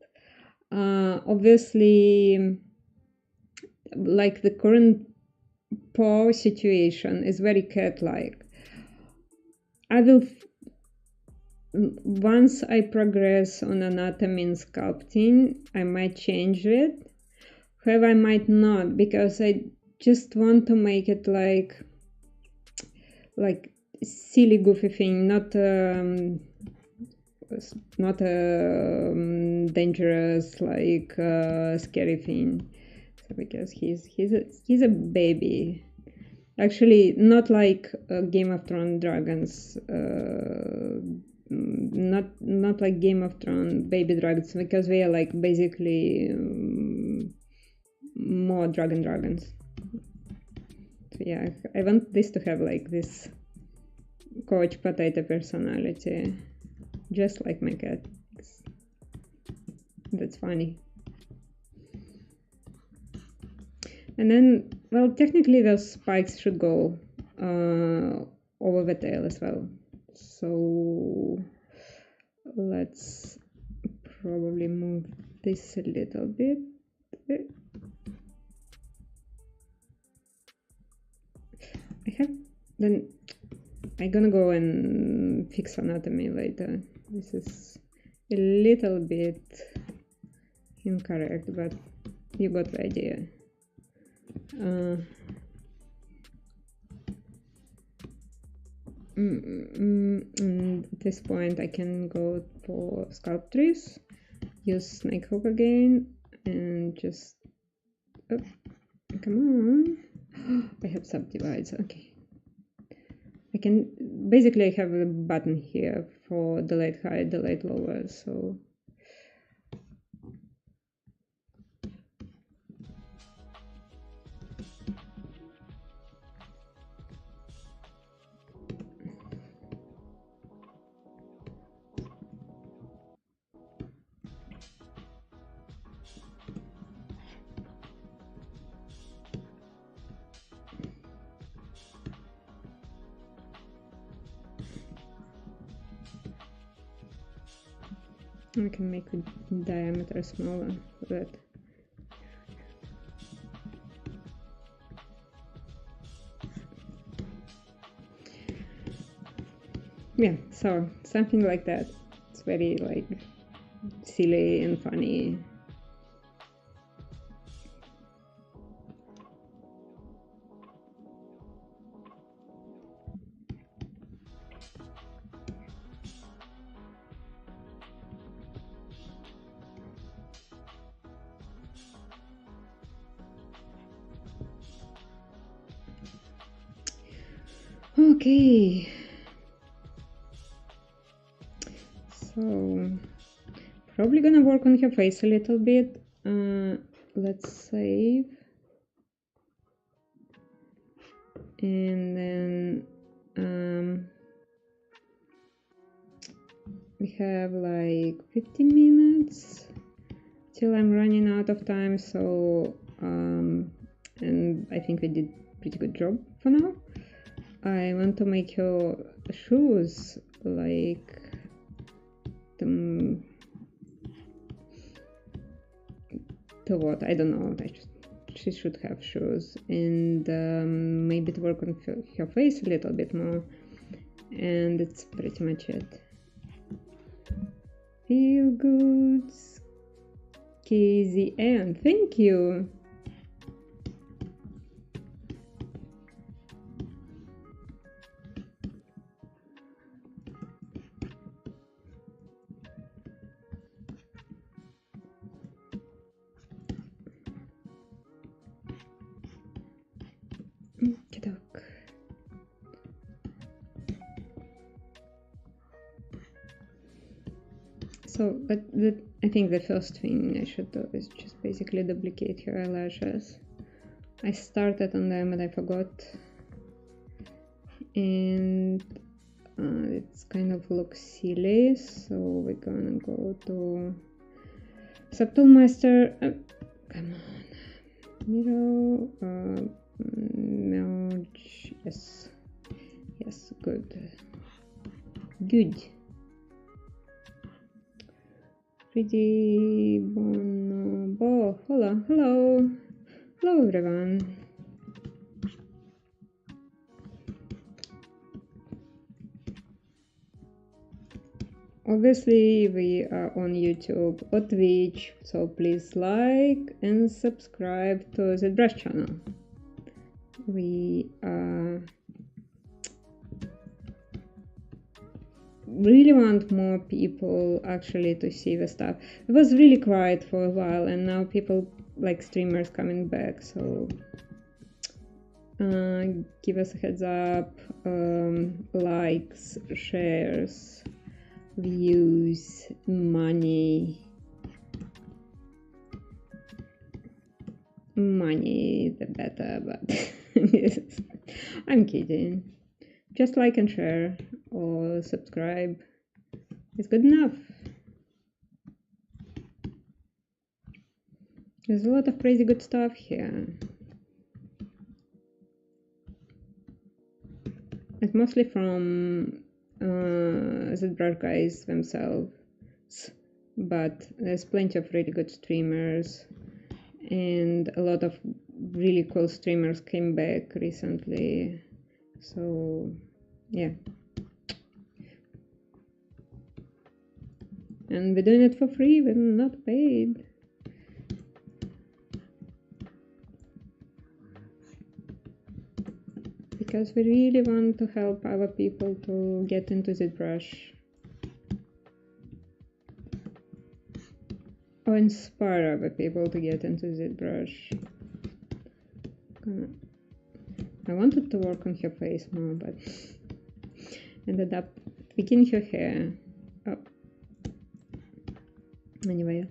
Speaker 1: Obviously, like the current paw situation is very cat-like. I will, once I progress on anatomy and sculpting, I might change it. However, I might not, because I just want to make it like silly goofy thing, not dangerous like scary thing. So because he's a baby, actually not like Game of Thrones dragons, not like Game of Thrones baby dragons, because they are like basically more dragons. So yeah, I want this to have like this couch potato personality, just like my cat. That's funny. And then, well, technically those spikes should go over the tail as well. So let's probably move this a little bit. Then I'm gonna go and fix anatomy later. This is a little bit incorrect, but you got the idea. And at this point I can go for Sculptress, use Snake Hook again, and just come on. I have subdivides. Okay, I can basically I have a button here for delete high, delete lower, so I can make the diameter smaller for that. yeah, so something like that. It's very like silly and funny. Okay, so probably gonna work on her face a little bit. Let's save, and then we have like 15 minutes till I'm running out of time. So and I think we did pretty good job for now. I want to make her shoes like the what, I don't know. She should have shoes, and maybe to work on her face a little bit more, and it's pretty much it. Feel good, KZN, thank you. So, but I think the first thing I should do is just basically duplicate her eyelashes. I started on them and I forgot, and it's kind of looks silly, so we're gonna go to Subtle Master. Come on, mirror, merge. Yes, good. Pretty bonobo. Hello everyone. Obviously we are on YouTube or Twitch, so please like and subscribe to the Zbrush channel. We really want more people actually to see the stuff. It was really quiet for a while, and now people like streamers coming back, so give us a heads up, likes, shares, views, money, the better, but I'm kidding. Just like and share or subscribe is good enough. There's a lot of crazy good stuff here. It's mostly from Zbrush guys themselves, but there's plenty of really good streamers, and a lot of really cool streamers came back recently, so yeah. And we're doing it for free, we're not paid. Because we really want to help other people to get into Zbrush. Or inspire other people to get into Zbrush. I wanted to work on her face more, but ended up tweaking her hair. Oh. Anyway.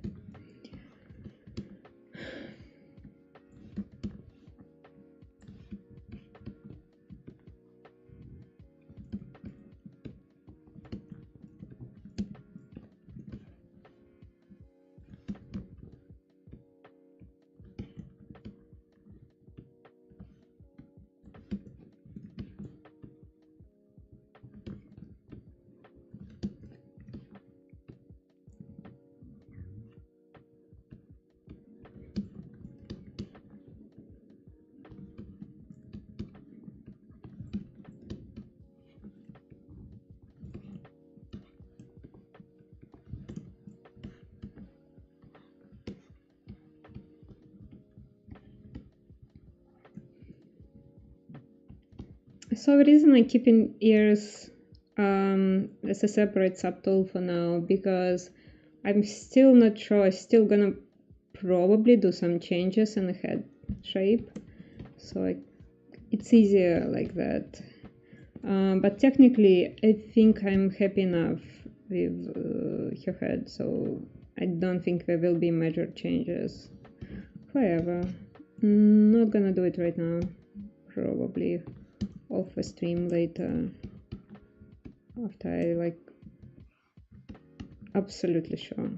Speaker 1: So the reason I keep in ears as a separate subtool for now, because I'm still not sure. Still gonna probably do some changes in the head shape, so it's easier like that. But technically, I think I'm happy enough with her head, so I don't think there will be major changes. However, not gonna do it right now. Probably off a stream later, after I absolutely sure.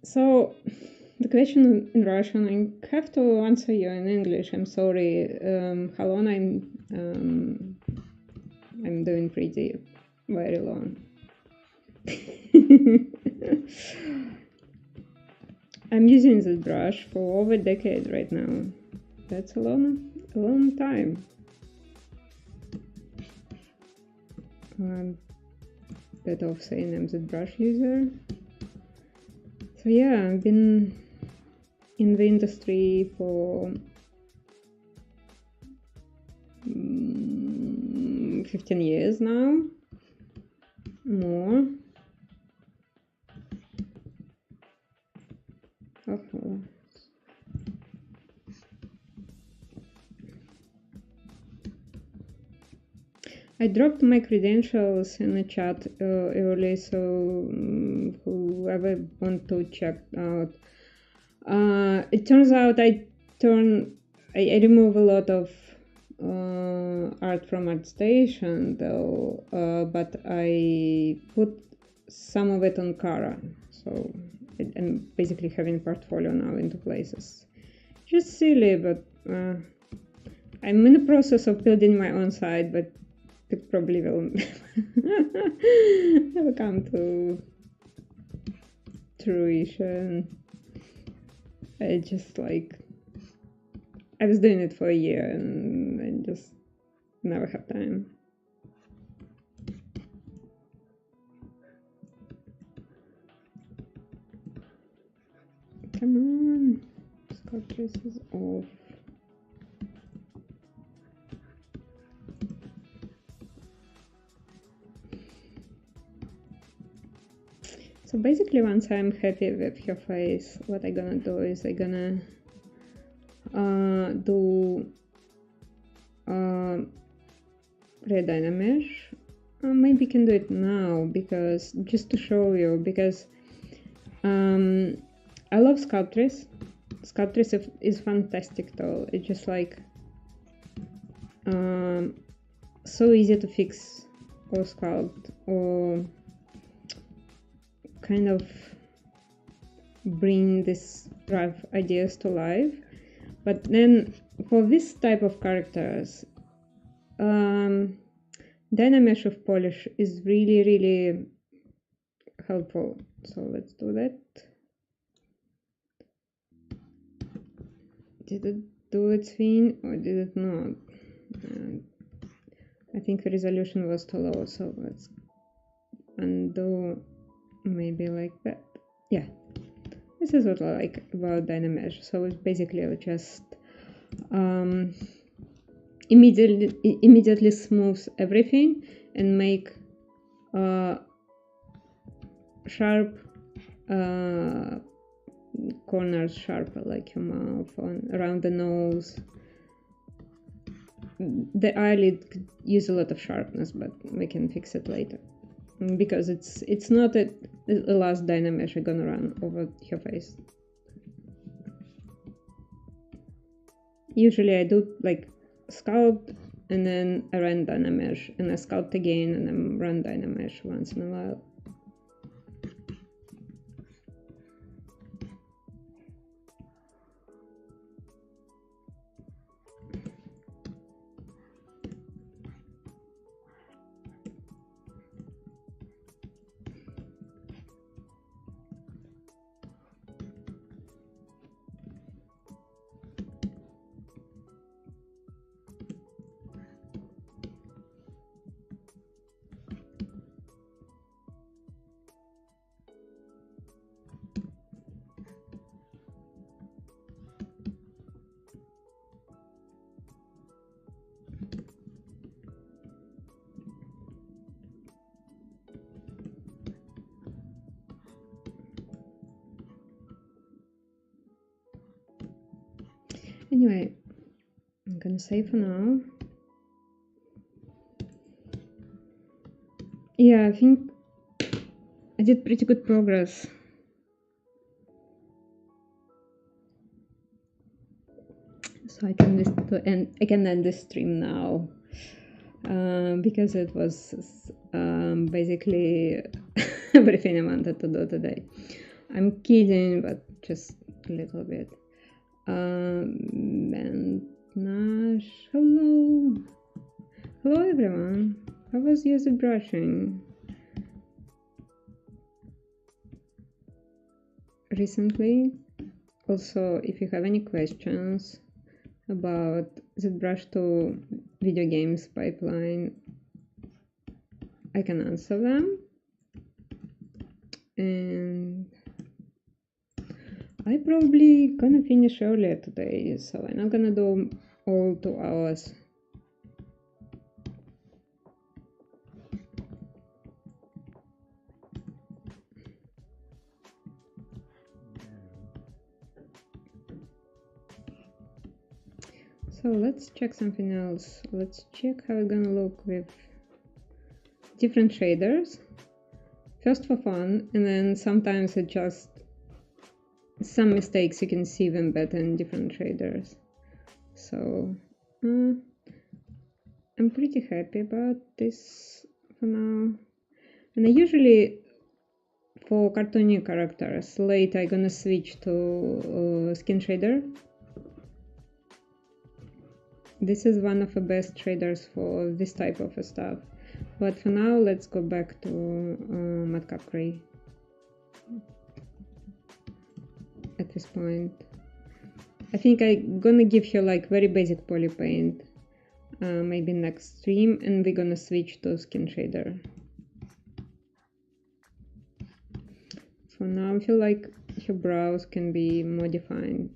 Speaker 1: So the question in Russian, I have to answer you in English. I'm sorry. How long I'm doing pretty very long. I'm using Zbrush for over a decade right now. That's a long time. Better off saying I'm Zbrush user. So yeah, I've been in the industry for 15 years now, more. Oh. I dropped my credentials in the chat early, so whoever want to check out. It turns out I remove a lot of art from ArtStation though, but I put some of it on Cara, so I'm basically having portfolio now into places. Just silly, but I'm in the process of building my own site, but it probably will never come to fruition. I just I was doing it for a year and I just never have time. Come on, Sculptress is off. So basically, once I'm happy with her face, what I'm gonna do is I'm gonna do red Dynamesh. Maybe can do it now, because just to show you, because I love Sculptress. Sculptress is fantastic though. It's just so easy to fix or sculpt or kind of bring these rough ideas to life. But then for this type of characters, Dynamesh of polish is really helpful. So let's do that. Did it do its thing or did it not? I think the resolution was too low, so let's undo maybe like that. Yeah, this is what I like about Dynamesh. So it's basically just immediately smooths everything and make sharp corners sharper, like your mouth, around the nose. The eyelid could use a lot of sharpness, but we can fix it later, because it's not the last Dynamesh I'm gonna run over her face. Usually I do like sculpt and then I run Dynamesh and I sculpt again and then run Dynamesh once in a while. Anyway, I'm gonna save for now. Yeah, I think I did pretty good progress. So I can end this stream now because it was basically everything I wanted to do today. I'm kidding, but just a little bit. And Nash, hello everyone. How was your Zbrushing recently? Also, if you have any questions about Zbrush to video games pipeline, I can answer them. And I probably gonna finish earlier today, so I'm not gonna do all 2 hours. So let's check something else. Let's check how it's gonna look with different shaders. First for fun, and then sometimes it just some mistakes you can see them better in different shaders. So I'm pretty happy about this for now. And I usually, for cartoony characters, later I'm gonna switch to skin shader. This is one of the best shaders for this type of stuff. But for now, let's go back to Madcap Gray. At this point, I think I'm gonna give her like very basic poly paint, maybe next stream, and we're gonna switch to skin shader. For now, I feel like her brows can be more defined.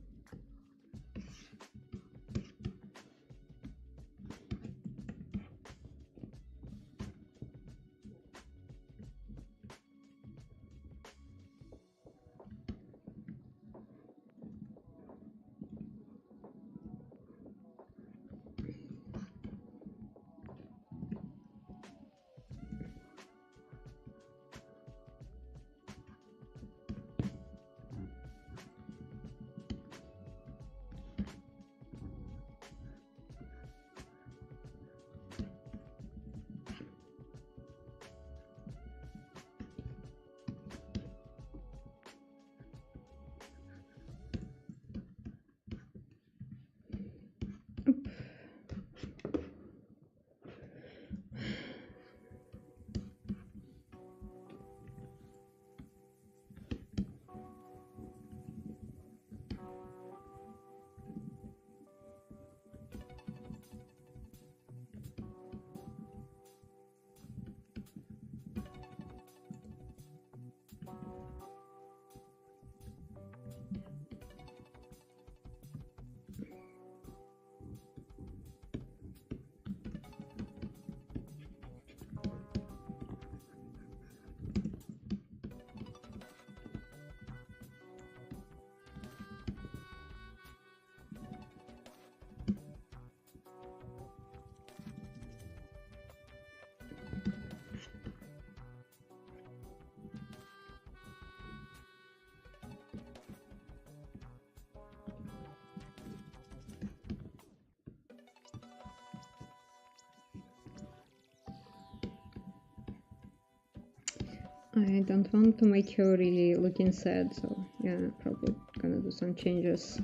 Speaker 1: I don't want to make her really looking sad, so yeah, probably gonna do some changes.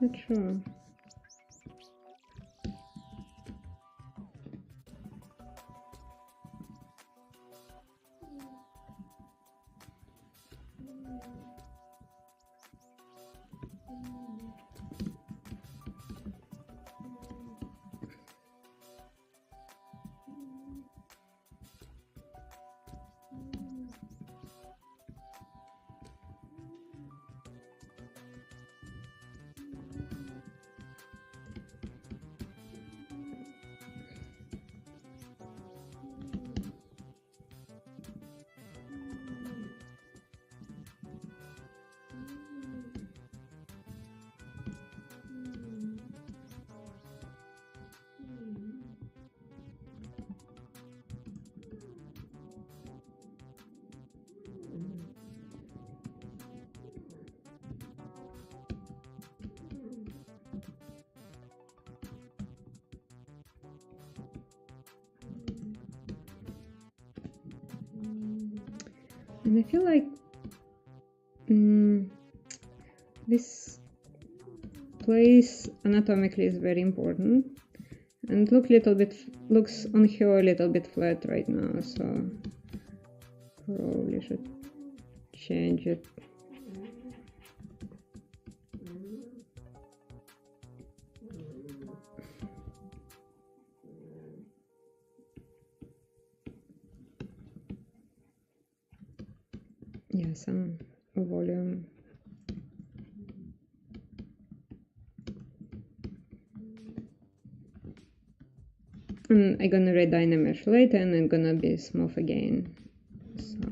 Speaker 1: Not sure. And I feel like this place anatomically is very important, and looks on her a little bit flat right now, so probably should change it. Yeah, some volume. And I'm gonna redye the mesh later, and it's gonna be smooth again. So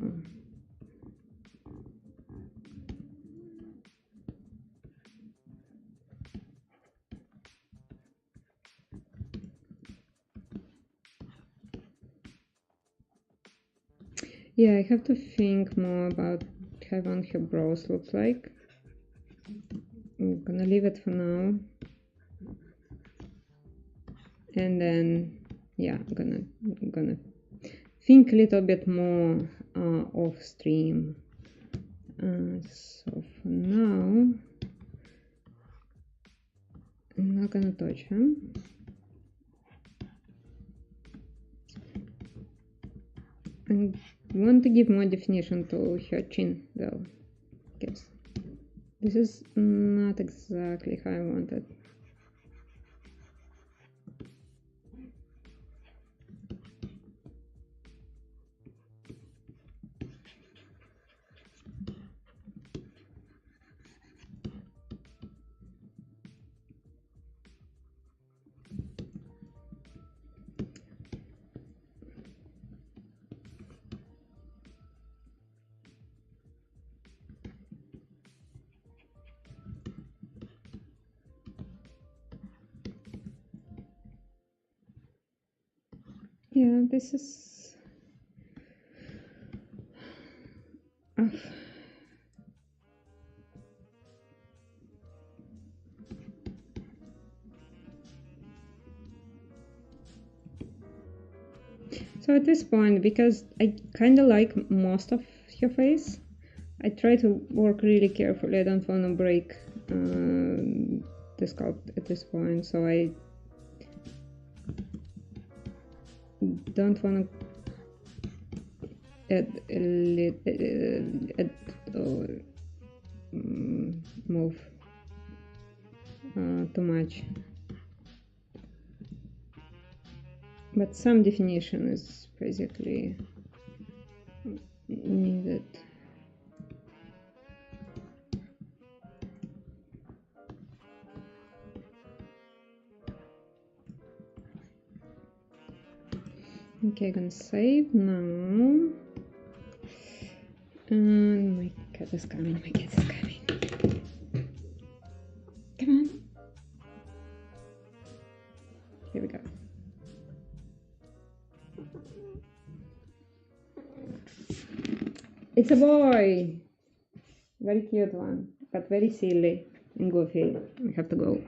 Speaker 1: yeah, I have to think more about how one her brows looks like. I'm gonna leave it for now, and then yeah, I'm gonna think a little bit more off stream. So for now, I'm not gonna touch him. I want to give more definition to her chin though, because this is not exactly how I wanted. Yeah, this is so at this point, because I kind of like most of her face, I try to work really carefully. I don't want to break the sculpt at this point, so I don't want to add a little or move too much. But some definition is basically needed. Okay, I'm gonna save now. And my cat is coming, Come on. Here we go. It's a boy! Very cute one, but very silly and goofy. We have to go.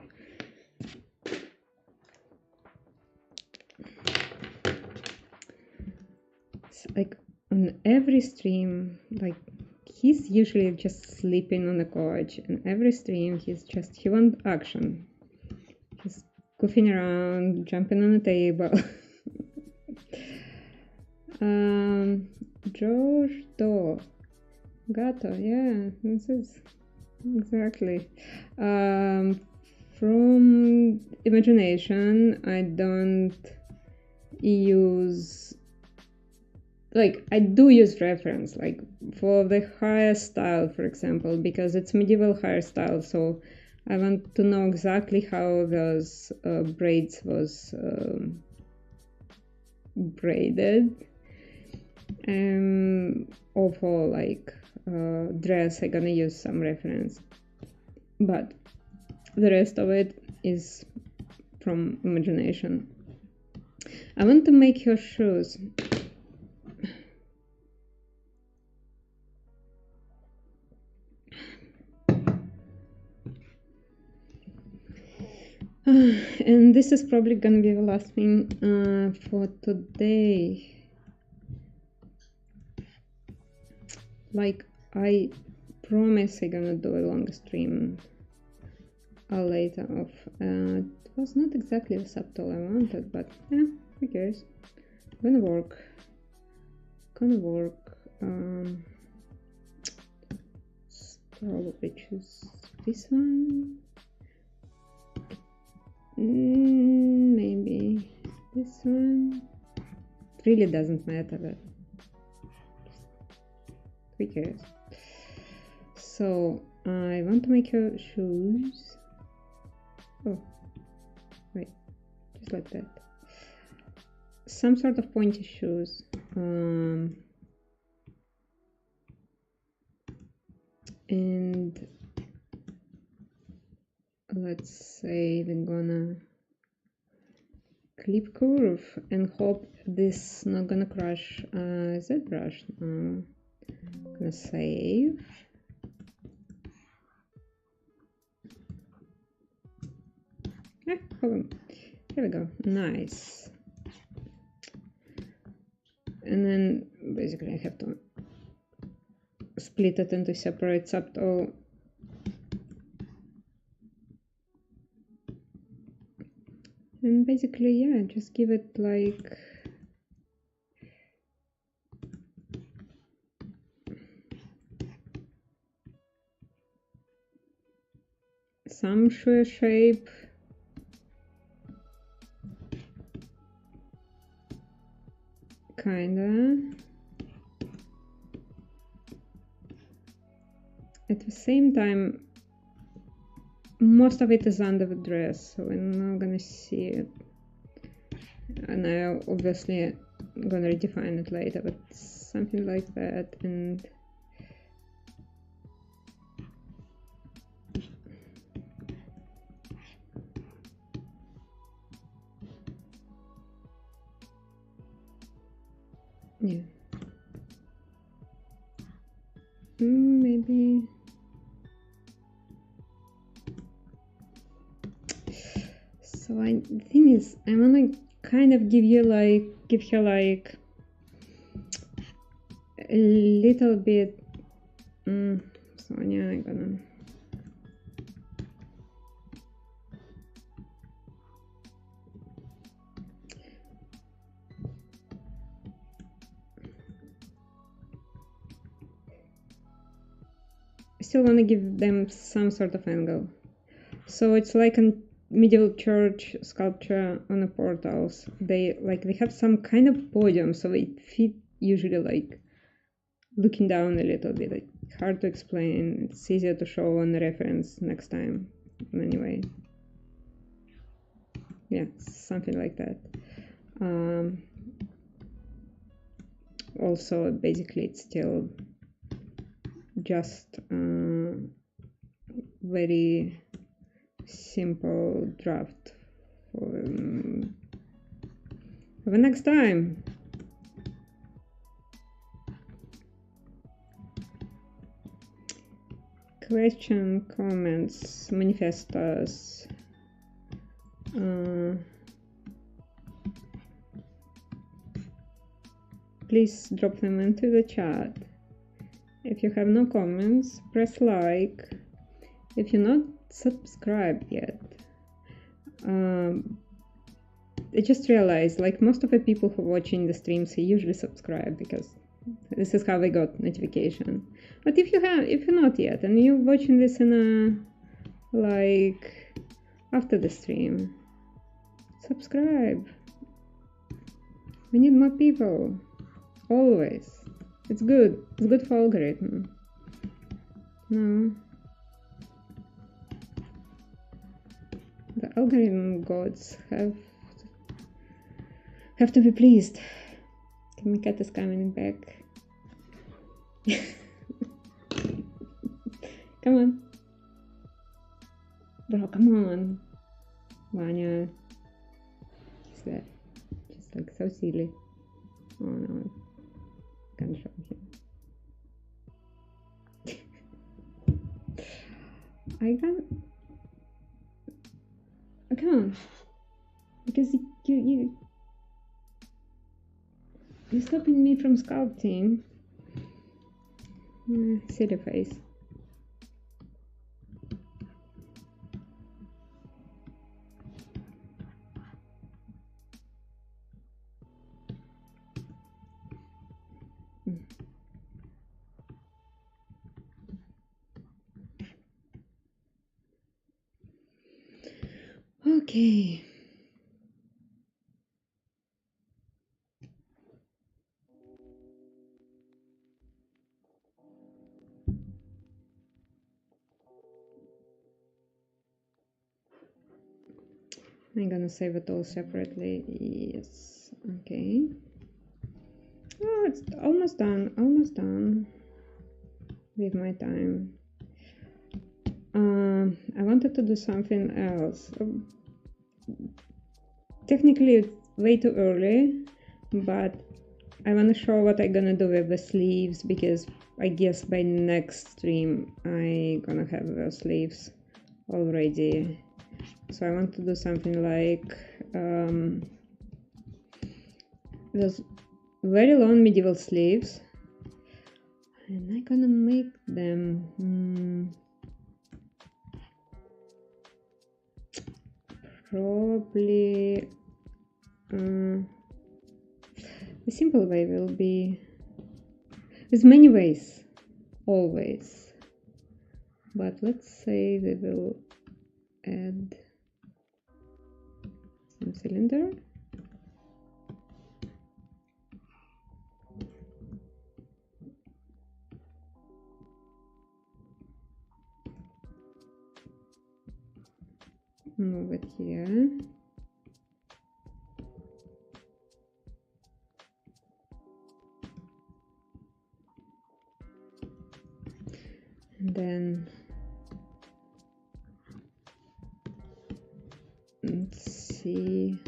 Speaker 1: it's like on every stream, like he's usually just sleeping on the couch, and every stream he wants action. He's goofing around, jumping on the table. George Do Gato, yeah, this is exactly. From imagination, I don't use, like, I do use reference, like for the hairstyle, for example, because it's medieval hairstyle, so I want to know exactly how those braids was braided. Or for like dress, I'm gonna use some reference, but the rest of it is from imagination. I want to make her shoes. And this is probably gonna be the last thing for today. Like, I promise I'm gonna do a longer stream later of. It was not exactly the subtool I wanted, but yeah, who cares? Gonna work. Probably choose this one. Maybe this one. It really doesn't matter, but who cares? So I want to make her shoes. Oh, wait, just like that. Some sort of pointy shoes. And let's say we're gonna clip curve and hope this not gonna crash Zbrush. Gonna save. Hold on. Here we go. Nice. And then basically I have to split it into separate subtool. And basically, yeah, just give it like some shoe shape. Kinda. At the same time, most of it is under the dress, so we're not gonna see it. And I obviously gonna redefine it later, but something like that. And yeah, maybe. So the thing is, I wanna kind of give her like a little bit. So yeah, I'm gonna. I still want to give them some sort of angle. So it's like a medieval church sculpture on the portals. They have some kind of podium, so they fit usually like looking down a little bit. Like, hard to explain. It's easier to show on the reference next time. Anyway, yeah, something like that. Also, basically, it's still just very simple draft for the next time. Question, comments, manifestos. please drop them into the chat. If you have no comments, press like. If you're not subscribed yet, I just realized, like, most of the people who are watching the streams, they usually subscribe because this is how they got notification. But if you're not yet and you're watching this in a, like, after the stream, subscribe. We need more people, always. It's good. It's good for algorithm. No. The algorithm gods have to be pleased. My cat is coming back. Come on. Bro, come on. Vanya. Is that just like so silly? Oh no. Can't show him. I can't. Because you're stopping me from sculpting. Silly face. Okay. I'm gonna save it all separately. Yes. Okay. Oh, it's almost done. Almost done with my time. I wanted to do something else. Technically, it's way too early, but I want to show what I'm gonna do with the sleeves because I guess by next stream I'm gonna have the sleeves already. So I want to do something like those very long medieval sleeves, and I'm gonna make them probably the simple way will be, there's many ways, always, but let's say we will add some cylinder. Move it here. And then let's see.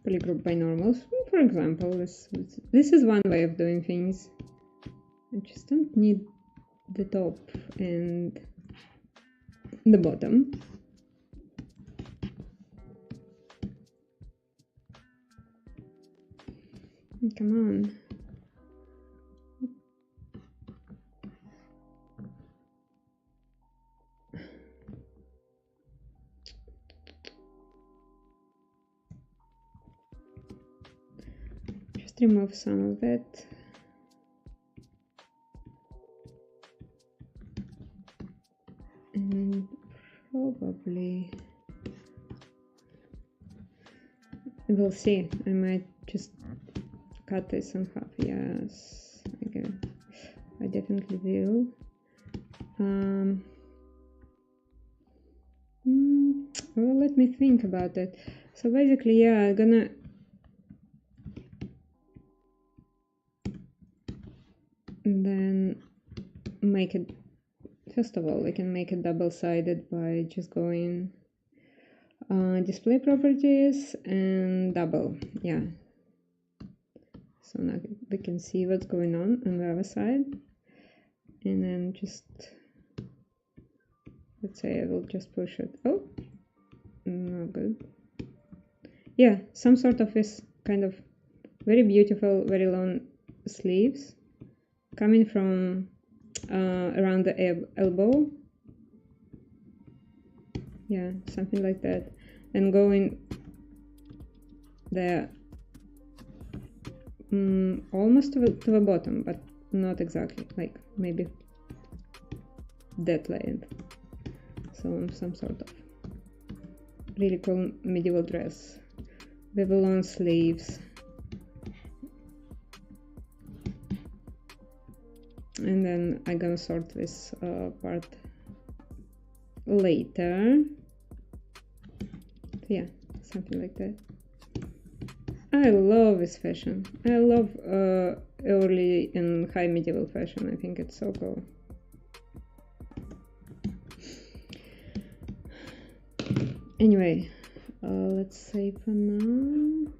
Speaker 1: Polygroup by normals, for example. This is one way of doing things. I just don't need the top and the bottom. Come on. Just remove some of it. And probably we'll see. I might just cut this in half. Yes, okay. I definitely will. Well, let me think about it. So basically, yeah, I'm gonna then make it. First of all, I can make it double-sided by just going display properties and double. Yeah. So now we can see what's going on the other side, and then just, let's say I will just push it. Oh, not good. Yeah, some sort of this kind of very beautiful, very long sleeves coming from around the elbow. Yeah, something like that, and going there almost to the bottom, but not exactly, like maybe that length. So some sort of really cool medieval dress with long sleeves. And then I'm gonna sort this part later. Yeah, something like that. I love this fashion. I love early and high medieval fashion. I think it's so cool. Anyway, let's save for now.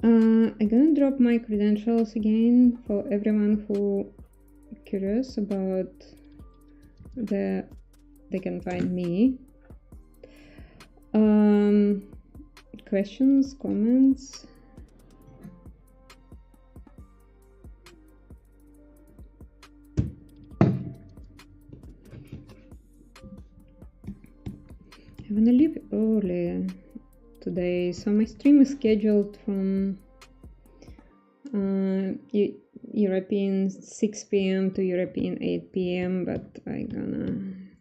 Speaker 1: I'm gonna drop my credentials again for everyone who curious about they can find me. Questions, comments? I'm gonna leave early today, so my stream is scheduled from European 6 p.m. to European 8 p.m. but I'm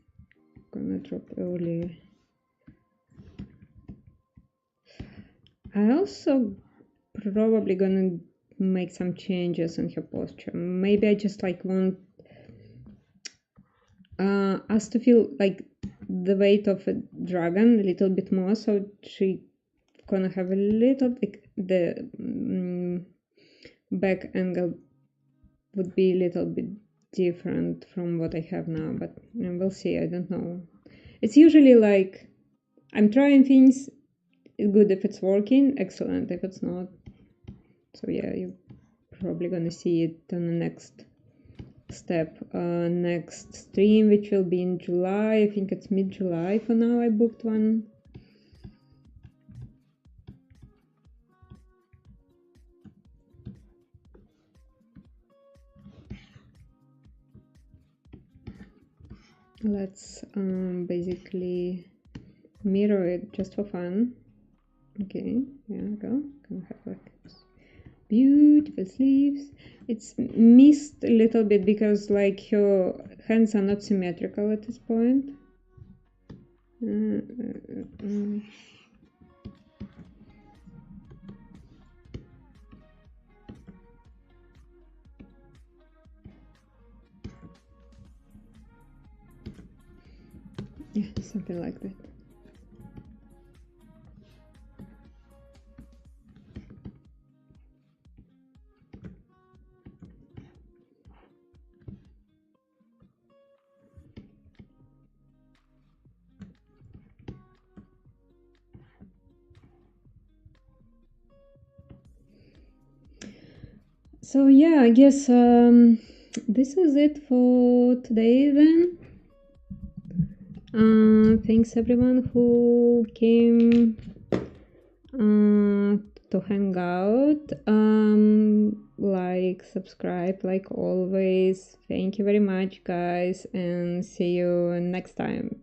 Speaker 1: gonna drop early. I also probably gonna make some changes in her posture. Maybe I just like want us to feel like the weight of a dragon a little bit more, so she gonna have a little bit, the back angle would be a little bit different from what I have now, but we'll see. I don't know. It's usually like I'm trying things. Good if it's working, excellent if it's not. So yeah, you're probably gonna see it on the next step, next stream, which will be in July. I think it's mid-July for now. I booked one. Let's basically mirror it just for fun. Okay, there we go. Gonna have like beautiful sleeves. It's missed a little bit because like her hands are not symmetrical at this point. Yeah, something like that. So yeah, I guess this is it for today then. Thanks everyone who came to hang out. Like, subscribe like always. Thank you very much guys, and see you next time.